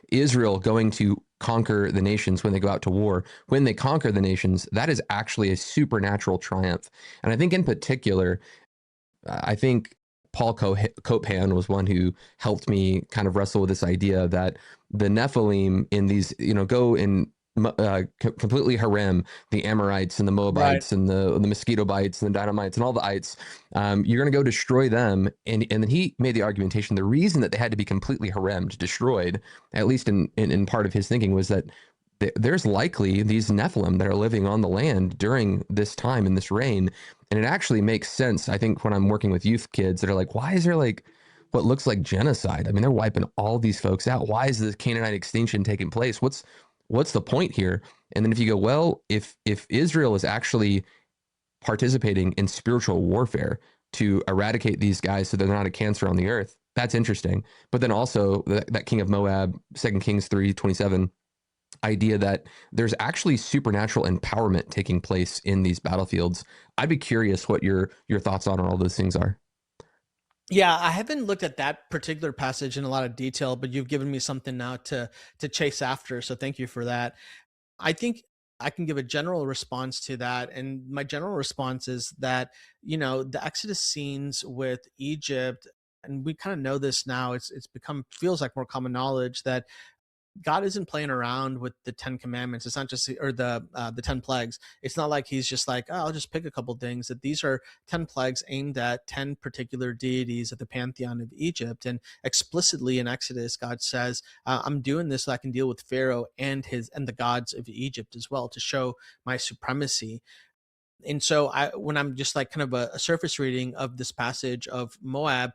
Israel going to conquer the nations when they go out to war, when they conquer the nations, that is actually a supernatural triumph. And I think in particular, I think Paul Copan was one who helped me kind of wrestle with this idea that the Nephilim in these, go and completely harem the Amorites and the Right. Moabites and the mosquito bites and the dynamites and all the ites. You're going to go destroy them. And then he made the argumentation the reason that they had to be completely haremed, destroyed, at least in part of his thinking, was that there's likely these Nephilim that are living on the land during this time in this reign. And it actually makes sense, I think, when I'm working with youth kids that are like, why is there like what looks like genocide? I mean, they're wiping all these folks out. Why is the Canaanite extinction taking place? What's the point here? And then if you go, well, if Israel is actually participating in spiritual warfare to eradicate these guys so they're not a cancer on the earth, that's interesting. But then also that king of Moab, 2 Kings 3:27, idea that there's actually supernatural empowerment taking place in these battlefields. I'd be curious what your thoughts on all those things are. Yeah, I haven't looked at that particular passage in a lot of detail, but you've given me something now to chase after. So thank you for that. I think I can give a general response to that. And my general response is that, the Exodus scenes with Egypt, and we kind of know this now, it's become feels like more common knowledge that God isn't playing around with the 10 commandments. It's not just or the 10 plagues. It's not like he's just like, oh, I'll just pick a couple things. That these are 10 plagues aimed at 10 particular deities at the pantheon of Egypt. And explicitly in Exodus, God says, I'm doing this so I can deal with Pharaoh and the gods of Egypt as well, to show my supremacy. And so when I'm just like kind of a surface reading of this passage of Moab,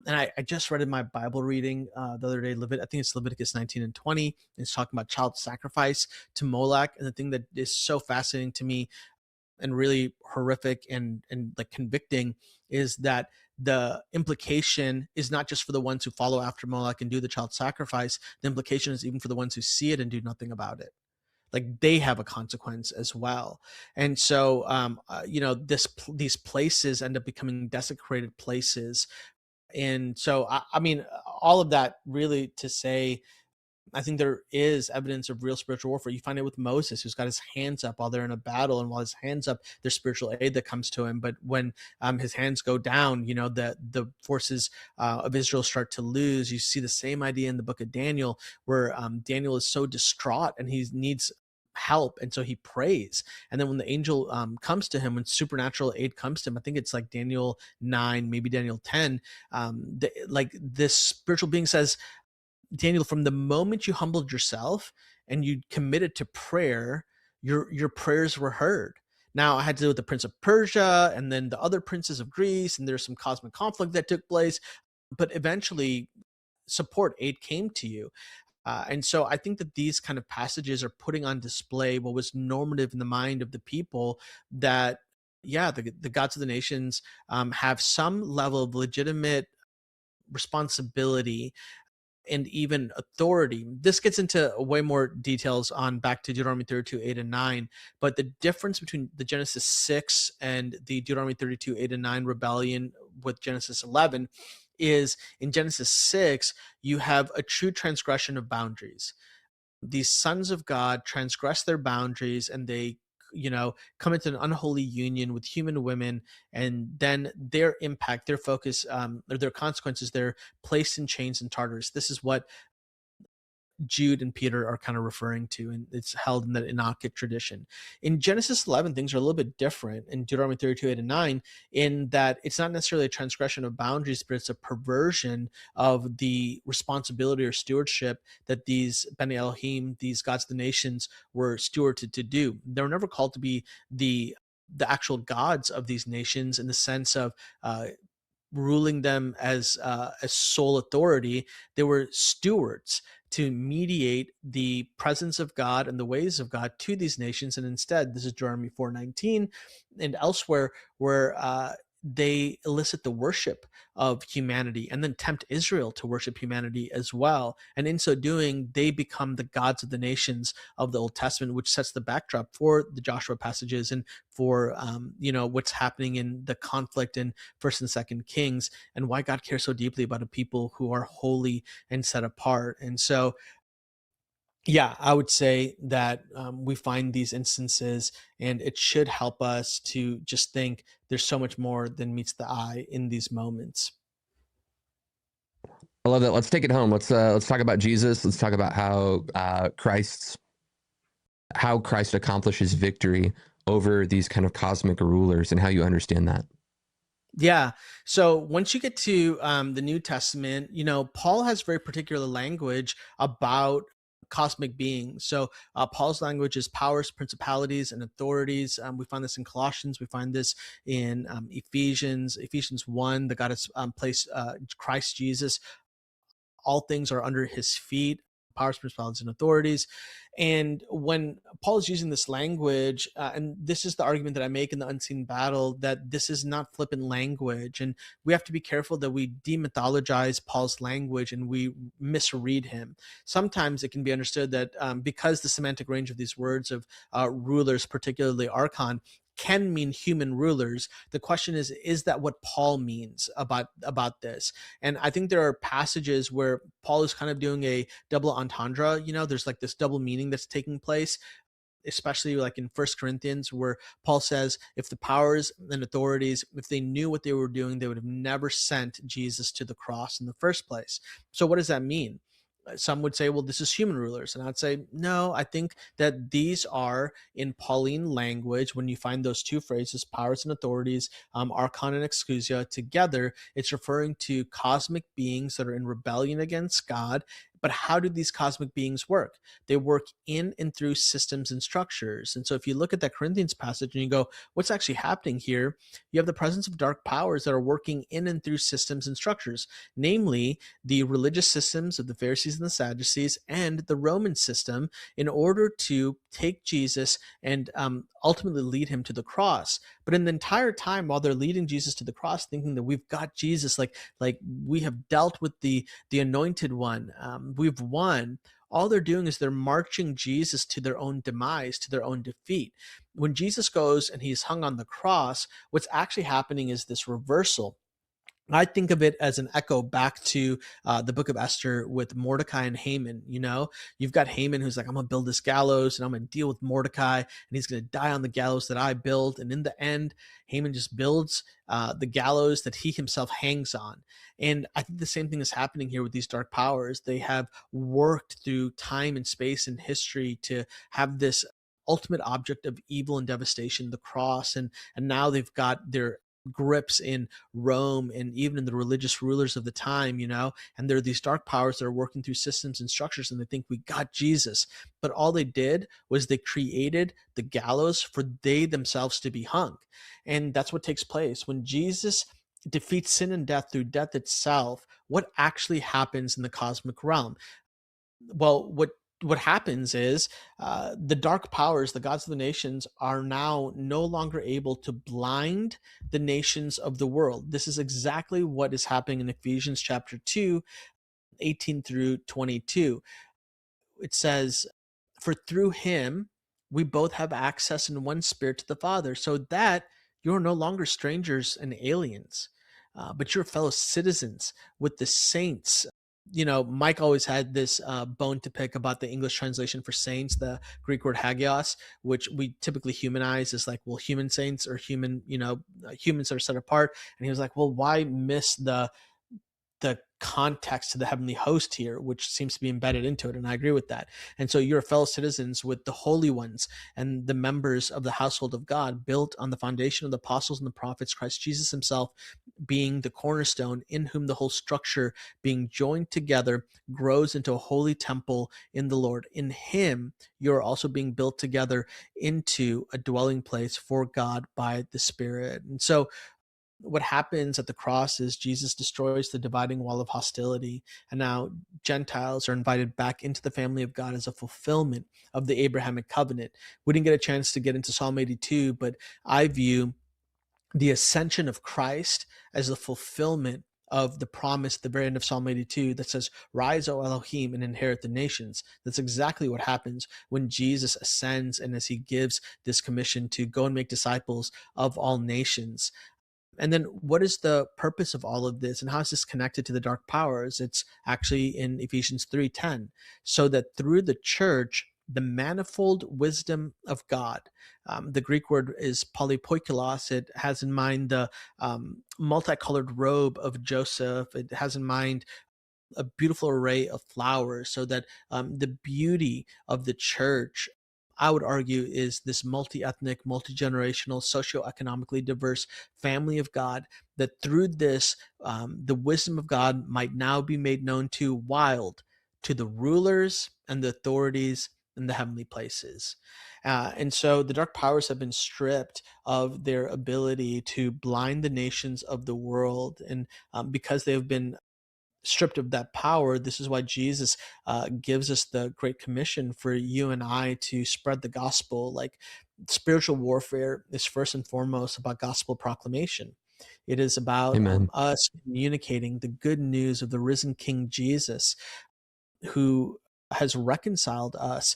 and I just read in my Bible reading the other day, I think it's Leviticus 19 and 20. It's talking about child sacrifice to Moloch. And the thing that is so fascinating to me and really horrific and like convicting is that the implication is not just for the ones who follow after Moloch and do the child sacrifice. The implication is even for the ones who see it and do nothing about it. Like they have a consequence as well. And so, these places end up becoming desecrated places. And so, I mean, all of that really to say, I think there is evidence of real spiritual warfare. You find it with Moses, who's got his hands up while they're in a battle, and while his hands up, there's spiritual aid that comes to him. But when his hands go down, the forces of Israel start to lose. You see the same idea in the book of Daniel, where Daniel is so distraught and he needs help, and so he prays. And then when the angel comes to him, when supernatural aid comes to him, I think it's like Daniel 9, maybe Daniel 10, like this spiritual being says, Daniel, from the moment you humbled yourself and you committed to prayer, your prayers were heard. Now I had to deal with the prince of Persia and then the other princes of Greece, and there's some cosmic conflict that took place, but eventually support aid came to you. And so I think that these kind of passages are putting on display what was normative in the mind of the people, that yeah, the gods of the nations have some level of legitimate responsibility and even authority. This gets into way more details on back to Deuteronomy 32, 8 and 9. But the difference between the Genesis 6 and the Deuteronomy 32, 8 and 9 rebellion with Genesis 11 is in Genesis 6, you have a true transgression of boundaries. These sons of God transgress their boundaries and they come into an unholy union with human women, and then their impact, their focus, or their consequences, they're placed in chains and Tartarus. This is what Jude and Peter are kind of referring to, and it's held in the Enochic tradition. In Genesis 11, things are a little bit different in Deuteronomy 32, 8 and 9, in that it's not necessarily a transgression of boundaries, but it's a perversion of the responsibility or stewardship that these Bene Elohim, these gods of the nations, were stewarded to do. They were never called to be the actual gods of these nations in the sense of ruling them as sole authority. They were stewards to mediate the presence of God and the ways of God to these nations. And instead, this is Deuteronomy 4:19 and elsewhere, where they elicit the worship of humanity and then tempt Israel to worship humanity as well. And in so doing, they become the gods of the nations of the Old Testament, which sets the backdrop for the Joshua passages and for what's happening in the conflict in First and Second Kings, and why God cares so deeply about a people who are holy and set apart. And so yeah, I would say that we find these instances, and it should help us to just think there's so much more than meets the eye in these moments. I love that. Let's take it home. Let's talk about Jesus. Let's talk about how Christ's how Christ accomplishes victory over these kind of cosmic rulers and how you understand that. Yeah. So once you get to the New Testament, Paul has very particular language about cosmic beings. So Paul's language is powers, principalities, and authorities. We find this in Colossians. We find this in Ephesians 1, that God has placed Christ Jesus. All things are under his feet, powers, principalities, and authorities. And when Paul is using this language, and this is the argument that I make in the Unseen Battle, that this is not flippant language. And we have to be careful that we demythologize Paul's language and we misread him. Sometimes it can be understood that because the semantic range of these words of rulers, particularly archon, can mean human rulers. The question is that what Paul means about this? And I think there are passages where Paul is kind of doing a double entendre. There's like this double meaning that's taking place, especially like in First Corinthians, where Paul says, if the powers and authorities, if they knew what they were doing, they would have never sent Jesus to the cross in the first place. So what does that mean? Some would say, well, this is human rulers. And I'd say, no, I think that these are in Pauline language. When you find those two phrases, powers and authorities, archon and exousia, together, it's referring to cosmic beings that are in rebellion against God. But how do these cosmic beings work? They work in and through systems and structures. And so if you look at that Corinthians passage and you go, what's actually happening here? You have the presence of dark powers that are working in and through systems and structures, namely the religious systems of the Pharisees and the Sadducees and the Roman system, in order to take Jesus and ultimately lead him to the cross. But in the entire time while they're leading Jesus to the cross, thinking that we've got Jesus, like we have dealt with the anointed one, we've won, all they're doing is they're marching Jesus to their own demise, to their own defeat. When Jesus goes and he's hung on the cross, what's actually happening is this reversal. I think of it as an echo back to the book of Esther with Mordecai and Haman. You've got Haman who's like, I'm going to build this gallows and I'm going to deal with Mordecai and he's going to die on the gallows that I built. And in the end, Haman just builds the gallows that he himself hangs on. And I think the same thing is happening here with these dark powers. They have worked through time and space and history to have this ultimate object of evil and devastation, the cross. And now they've got their grips in Rome and even in the religious rulers of the time, and there are these dark powers that are working through systems and structures, and they think we got Jesus. But all they did was they created the gallows for they themselves to be hung. And that's what takes place when Jesus defeats sin and death through death itself. What actually happens in the cosmic realm? Well, what happens is the dark powers, the gods of the nations, are now no longer able to blind the nations of the world. This is exactly what is happening in Ephesians chapter 2, 18 through 22. It says, for through him we both have access in one spirit to the Father, so that you're no longer strangers and aliens, but you're fellow citizens with the saints. Mike always had this bone to pick about the English translation for saints, the Greek word hagios, which we typically humanize as like, well, human saints or humans are set apart. And he was like, well, why miss the context to the heavenly host here, which seems to be embedded into it. And I agree with that. And so you're fellow citizens with the holy ones and the members of the household of God, built on the foundation of the apostles and the prophets, Christ Jesus himself being the cornerstone, in whom the whole structure being joined together grows into a holy temple in the Lord. In him, you're also being built together into a dwelling place for God by the Spirit. And so what happens at the cross is Jesus destroys the dividing wall of hostility, and now Gentiles are invited back into the family of God as a fulfillment of the Abrahamic covenant. We didn't get a chance to get into Psalm 82, but I view the ascension of Christ as the fulfillment of the promise at the very end of Psalm 82 that says, rise, O Elohim, and inherit the nations. That's exactly what happens when Jesus ascends and as he gives this commission to go and make disciples of all nations. And then what is the purpose of all of this, and how is this connected to the dark powers? It's actually in Ephesians 3:10, so that through the church, the manifold wisdom of God, the Greek word is polypoikilos. It has in mind the multicolored robe of Joseph. It has in mind a beautiful array of flowers, so that the beauty of the church I would argue, is this multi-ethnic, multi-generational, socioeconomically diverse family of God, that through this, the wisdom of God might now be made known to the rulers and the authorities in the heavenly places. And so the dark powers have been stripped of their ability to blind the nations of the world. And because they have been stripped of that power, this is why Jesus gives us the Great Commission for you and I to spread the gospel. Like, spiritual warfare is first and foremost about gospel proclamation. It is about Amen. us communicating the good news of the risen King Jesus, who has reconciled us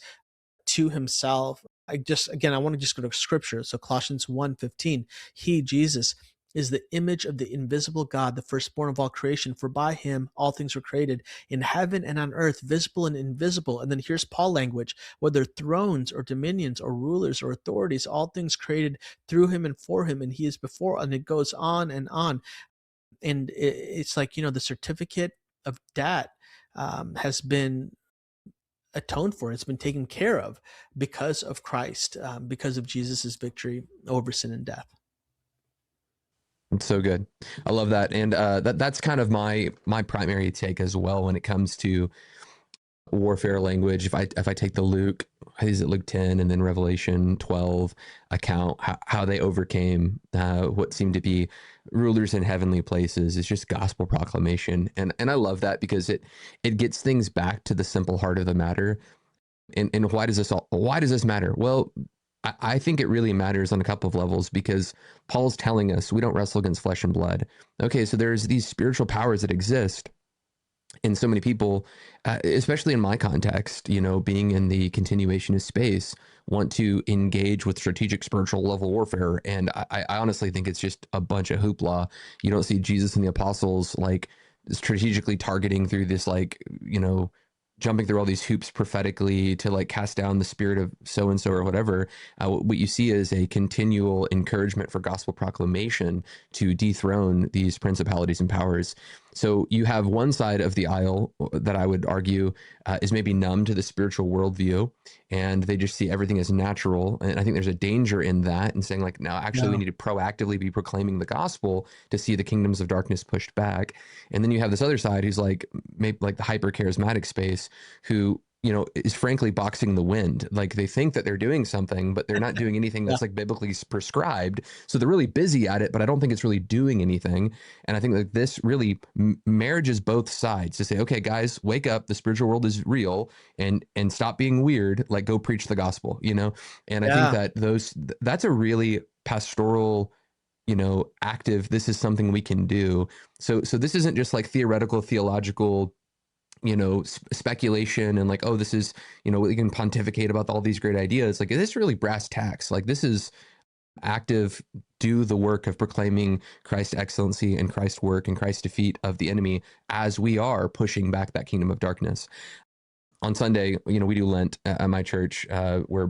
to himself. I want to just go to scripture. So Colossians 1:15, he, Jesus, is the image of the invisible God, the firstborn of all creation. For by him all things were created in heaven and on earth, visible and invisible. And then here's Paul language, whether thrones or dominions or rulers or authorities, all things created through him and for him, and he is before. And it goes on and on. And it's like, the certificate of debt has been atoned for. It's been taken care of because of Christ, because of Jesus's victory over sin and death. It's so good. I love that. And that's kind of my primary take as well when it comes to warfare language. If I take the Luke 10 and then Revelation 12 account, how they overcame what seemed to be rulers in heavenly places, is just gospel proclamation. And I love that because it gets things back to the simple heart of the matter. And why does this matter? Well, I think it really matters on a couple of levels, because Paul's telling us we don't wrestle against flesh and blood. Okay, so there's these spiritual powers that exist. And so many people, especially in my context, being in the continuation of space, want to engage with strategic spiritual level warfare. And I honestly think it's just a bunch of hoopla. You don't see Jesus and the apostles like strategically targeting through this, jumping through all these hoops prophetically to like cast down the spirit of so-and-so or whatever. What you see is a continual encouragement for gospel proclamation to dethrone these principalities and powers. So you have one side of the aisle that I would argue is maybe numb to the spiritual worldview, and they just see everything as natural. And I think there's a danger in that, and saying like, no, actually we need to proactively be proclaiming the gospel to see the kingdoms of darkness pushed back. And then you have this other side who's like, maybe like the hyper charismatic space, who is frankly boxing the wind. Like, they think that they're doing something, but they're not doing anything that's like biblically prescribed. So they're really busy at it, but I don't think it's really doing anything. And I think that this really marriages both sides to say, okay, guys, wake up. The spiritual world is real, and stop being weird. Like, go preach the gospel, And I think that that's a really pastoral, active, this is something we can do. So this isn't just like theoretical, theological, speculation and like, oh, this is, we can pontificate about all these great ideas. Like, this is really brass tacks. Like, this is active, do the work of proclaiming Christ's excellency and Christ's work and Christ's defeat of the enemy as we are pushing back that kingdom of darkness. On Sunday, we do Lent at my church. We're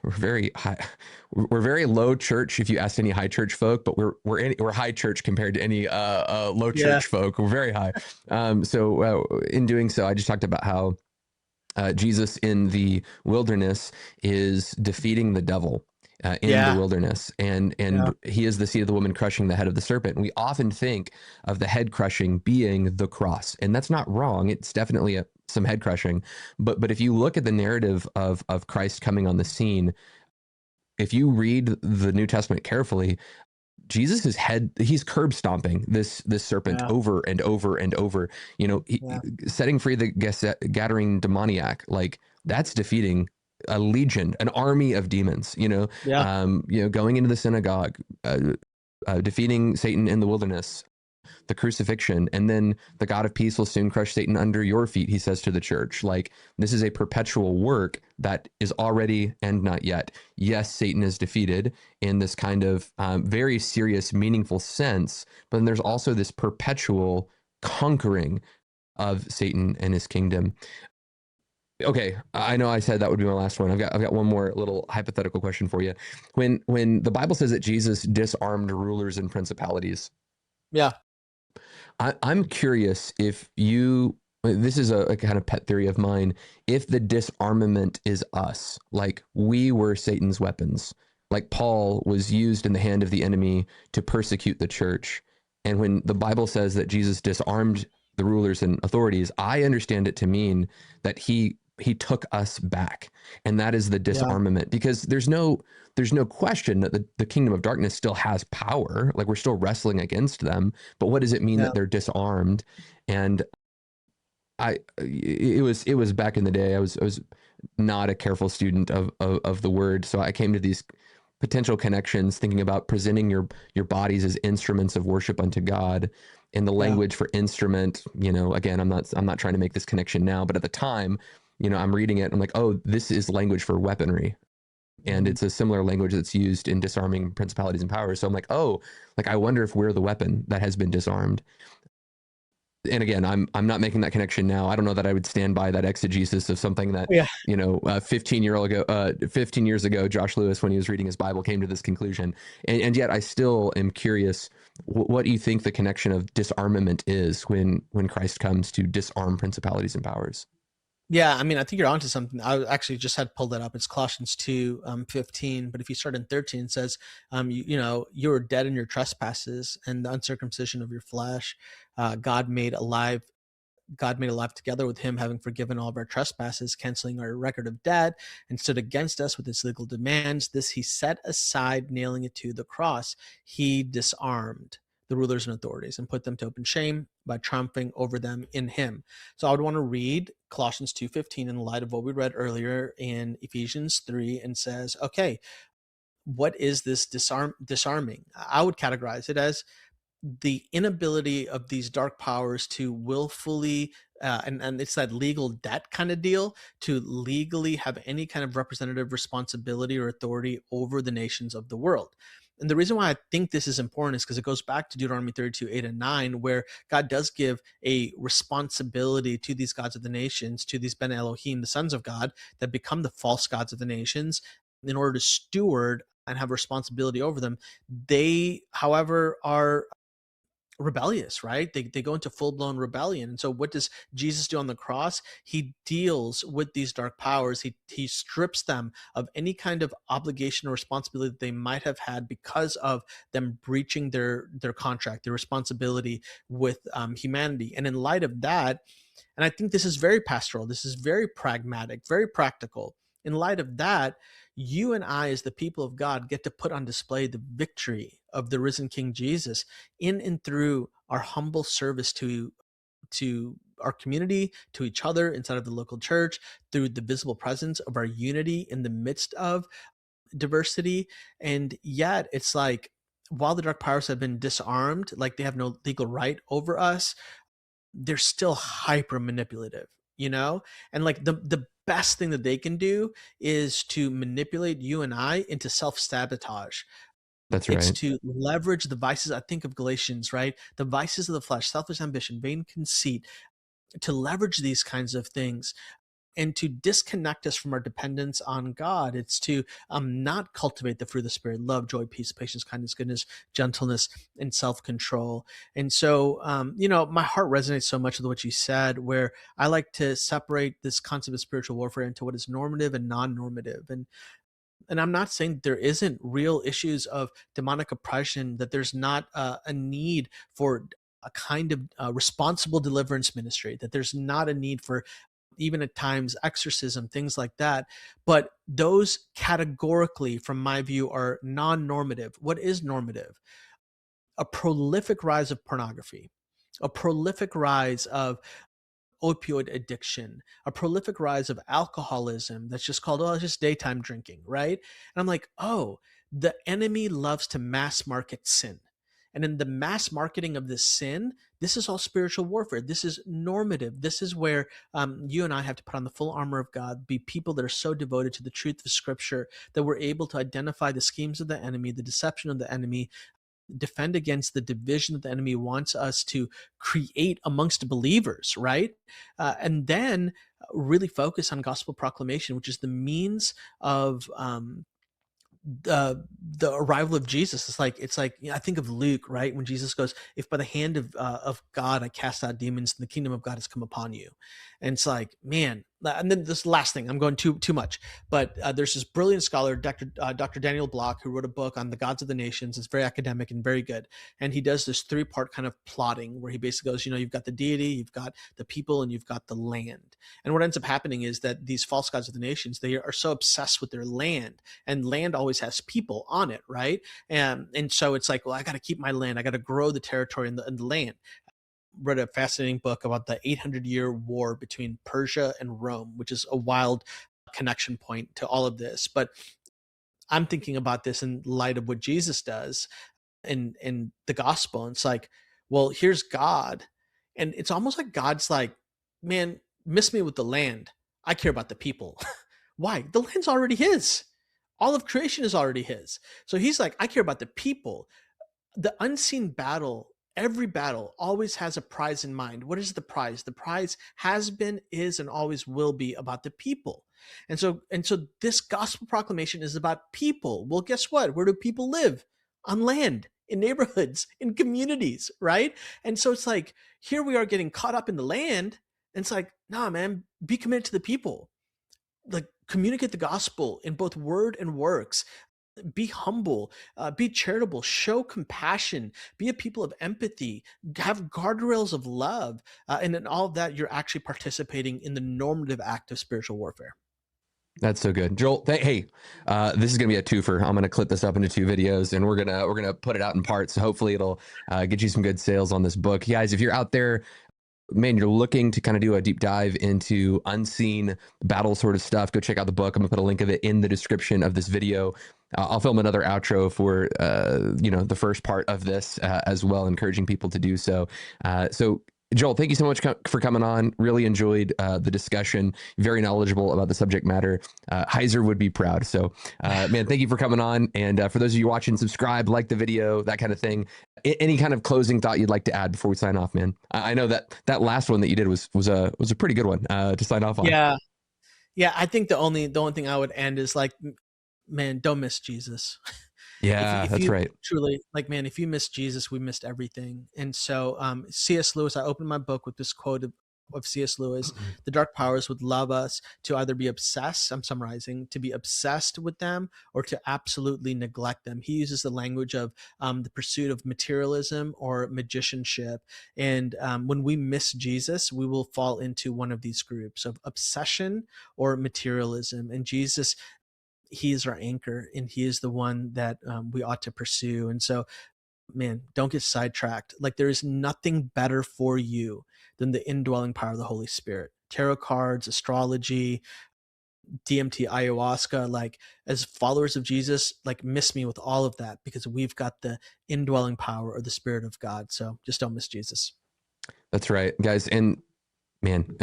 very high. We're very low church if you ask any high church folk, but we're high church compared to any low church folk. We're very high. So in doing so, I just talked about how Jesus in the wilderness is defeating the devil in the wilderness, and he is the seed of the woman crushing the head of the serpent. And we often think of the head crushing being the cross, and that's not wrong. It's definitely some head crushing, but if you look at the narrative of Christ coming on the scene, if you read the New Testament carefully, Jesus' head, he's curb stomping this serpent over and over and over. Setting free the Gadarene demoniac, like, that's defeating a legion, an army of demons. Going into the synagogue, defeating Satan in the wilderness, the crucifixion, and then the God of peace will soon crush Satan under your feet, he says to the church. Like, this is a perpetual work that is already and not yet. Yes, Satan is defeated in this kind of very serious, meaningful sense, but then there's also this perpetual conquering of Satan and his kingdom. Okay, I know I said that would be my last one. I've got one more little hypothetical question for you. When the Bible says that Jesus disarmed rulers and principalities, I'm curious if you This is a kind of pet theory of mine. If the disarmament is us, like we were Satan's weapons, like Paul was used in the hand of the enemy to persecute the church. And when the Bible says that Jesus disarmed the rulers and authorities, I understand it to mean that he took us back. And that is the Yeah. disarmament, because there's no question that the kingdom of darkness still has power. Like we're still wrestling against them. But what does it mean Yeah. that they're disarmed? And it was back in the day. I was not a careful student of the word, so I came to these potential connections, thinking about presenting your bodies as instruments of worship unto God. And the Yeah. language for instrument, again, I'm not trying to make this connection now, but at the time, I'm reading it. I'm like, oh, this is language for weaponry, and Mhm. it's a similar language that's used in disarming principalities and powers. So I'm like, oh, like I wonder if we're the weapon that has been disarmed. And again, I'm not making that connection now. I don't know that I would stand by that exegesis of something that Yeah. 15 years ago, Josh Lewis, when he was reading his Bible, came to this conclusion. And yet, I still am curious. What do you think the connection of disarmament is when Christ comes to disarm principalities and powers? Yeah, I mean, I think you're onto something. I actually just had pulled that up. It's Colossians 2, 15. But if you start in 13, it says, you were dead in your trespasses and the uncircumcision of your flesh. God made alive. God made alive together with him, having forgiven all of our trespasses, canceling our record of debt, and stood against us with his legal demands. This he set aside, nailing it to the cross. He disarmed the rulers and authorities and put them to open shame by triumphing over them in him. So I would want to read Colossians 2:15 in light of what we read earlier in Ephesians 3, and says, okay, what is this disarming? I would categorize it as the inability of these dark powers to willfully and it's that legal debt kind of deal, to legally have any kind of representative responsibility or authority over the nations of the world. And the reason why I think this is important is because it goes back to Deuteronomy 32, 8 and 9, where God does give a responsibility to these gods of the nations, to these Ben Elohim, the sons of God, that become the false gods of the nations, in order to steward and have responsibility over them. They, however, are rebellious, right? They go into full-blown rebellion. And so what does Jesus do on the cross? He deals with these dark powers. He strips them of any kind of obligation or responsibility that they might have had because of them breaching their contract, their responsibility with humanity. And in light of that, and I think this is very pastoral, this is very pragmatic, very practical. In light of that, you and I, as the people of God, get to put on display the victory of the risen King Jesus in and through our humble service to our community, to each other inside of the local church, through the visible presence of our unity in the midst of diversity. And yet, it's like, while the dark powers have been disarmed, like they have no legal right over us, they're still hyper manipulative, you know? And like the best thing that they can do is to manipulate you and I into self-sabotage. That's It's right. to leverage the vices. I think of Galatians, right? The vices of the flesh, selfish ambition, vain conceit, to leverage these kinds of things and to disconnect us from our dependence on God. It's to not cultivate the fruit of the Spirit: love, joy, peace, patience, kindness, goodness, gentleness, and self control. And so, my heart resonates so much with what you said, where I like to separate this concept of spiritual warfare into what is normative and non normative. And I'm not saying there isn't real issues of demonic oppression, that there's not a need for a kind of responsible deliverance ministry, that there's not a need for even at times exorcism, things like that. But those categorically, from my view, are non normative. What is normative? A prolific rise of pornography, a prolific rise of opioid addiction, a prolific rise of alcoholism that's just called, oh, it's just daytime drinking, right? And I'm like, oh, the enemy loves to mass market sin. And in the mass marketing of this sin, this is all spiritual warfare. This is normative. This is where you and I have to put on the full armor of God, be people that are so devoted to the truth of Scripture that we're able to identify the schemes of the enemy, the deception of the enemy, defend against the division that the enemy wants us to create amongst believers, right? And then really focus on gospel proclamation, which is the means of the arrival of Jesus. It's like I think of Luke, right, when Jesus goes, "If by the hand of God I cast out demons, and the kingdom of God has come upon you," and it's like, man. And then this last thing, I'm going too much, but there's this brilliant scholar, Dr. Daniel Block, who wrote a book on the gods of the nations. It's very academic and very good, and he does this 3-part kind of plotting where he basically goes, you've got the deity, you've got the people, and you've got the land. And what ends up happening is that these false gods of the nations, they are so obsessed with their land, and land always has people on it, right? And so it's like, well, I got to keep my land, I got to grow the territory and the land. Read a fascinating book about the 800-year war between Persia and Rome, which is a wild connection point to all of this. But I'm thinking about this in light of what Jesus does in the gospel. And it's like, well, here's God, and it's almost like God's like, man, miss me with the land, I care about the people. Why? The land's already his. All of creation is already his. So he's like, I care about the people. The unseen battle, every battle always has a prize in mind. What is the prize? The prize has been, is, and always will be about the people. And so this gospel proclamation is about people. Well, guess what? Where do people live? On land, in neighborhoods, in communities, right? And so it's like, here we are getting caught up in the land. And it's like, nah, man, be committed to the people. Like, communicate the gospel in both word and works. Be humble, be charitable, show compassion, be a people of empathy, have guardrails of love. And in all of that, you're actually participating in the normative act of spiritual warfare. That's so good, Joel. Hey, this is gonna be a twofer. I'm gonna clip this up into 2 videos, and we're gonna put it out in parts. So hopefully it'll get you some good sales on this book, guys. If you're out there, man, you're looking to kind of do a deep dive into unseen battle sort of stuff, go check out the book. I'm gonna put a link of it in the description of this video. I'll film another outro for the first part of this as well, encouraging people to do so. So Joel, thank you so much for coming on. Really enjoyed the discussion. Very knowledgeable about the subject matter. Heiser would be proud. So, man, thank you for coming on. And for those of you watching, subscribe, like the video, that kind of thing. Any kind of closing thought you'd like to add before we sign off, man? I know that last one that you did was a pretty good one to sign off on. Yeah. I think the only thing I would end is like, man, don't miss Jesus. Yeah, if that's you right. truly, like, man, if you miss Jesus, we missed everything. And so C.S. Lewis, I opened my book with this quote of C.S. Lewis: the dark powers would love us to either be obsessed, I'm summarizing, to be obsessed with them or to absolutely neglect them. He uses the language of the pursuit of materialism or magicianship. And when we miss Jesus, we will fall into one of these groups of obsession or materialism. And Jesus, he is our anchor, and he is the one that we ought to pursue. And so, man, don't get sidetracked. Like, there is nothing better for you than the indwelling power of the Holy Spirit. Tarot cards, astrology, DMT, ayahuasca, like, as followers of Jesus, like, miss me with all of that, because we've got the indwelling power of the Spirit of God. So just don't miss Jesus. That's right, guys. And man,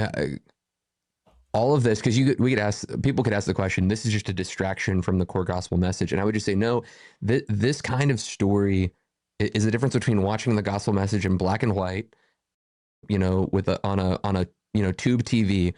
all of this, because people could ask the question, this is just a distraction from the core gospel message. And I would just say, no, this kind of story is the difference between watching the gospel message in black and white, with on a tube TV,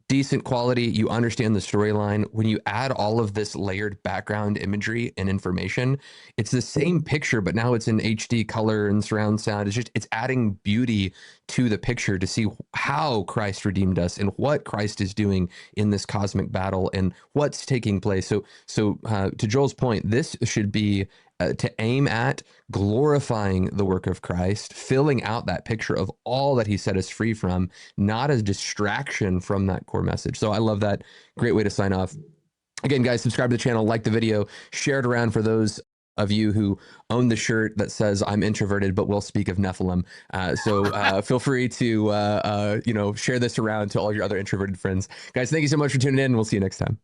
decent quality. You understand the storyline. When you add all of this layered background imagery and information, it's the same picture, but now it's in HD color and surround sound. It's adding beauty to the picture to see how Christ redeemed us and what Christ is doing in this cosmic battle and what's taking place. So to Joel's point, this should be to aim at glorifying the work of Christ, filling out that picture of all that he set us free from, not as distraction from that core message. So I love that. Great way to sign off. Again, guys, subscribe to the channel, like the video, share it around for those of you who own the shirt that says I'm introverted, but we'll speak of Nephilim. So feel free to, share this around to all your other introverted friends. Guys, thank you so much for tuning in. We'll see you next time.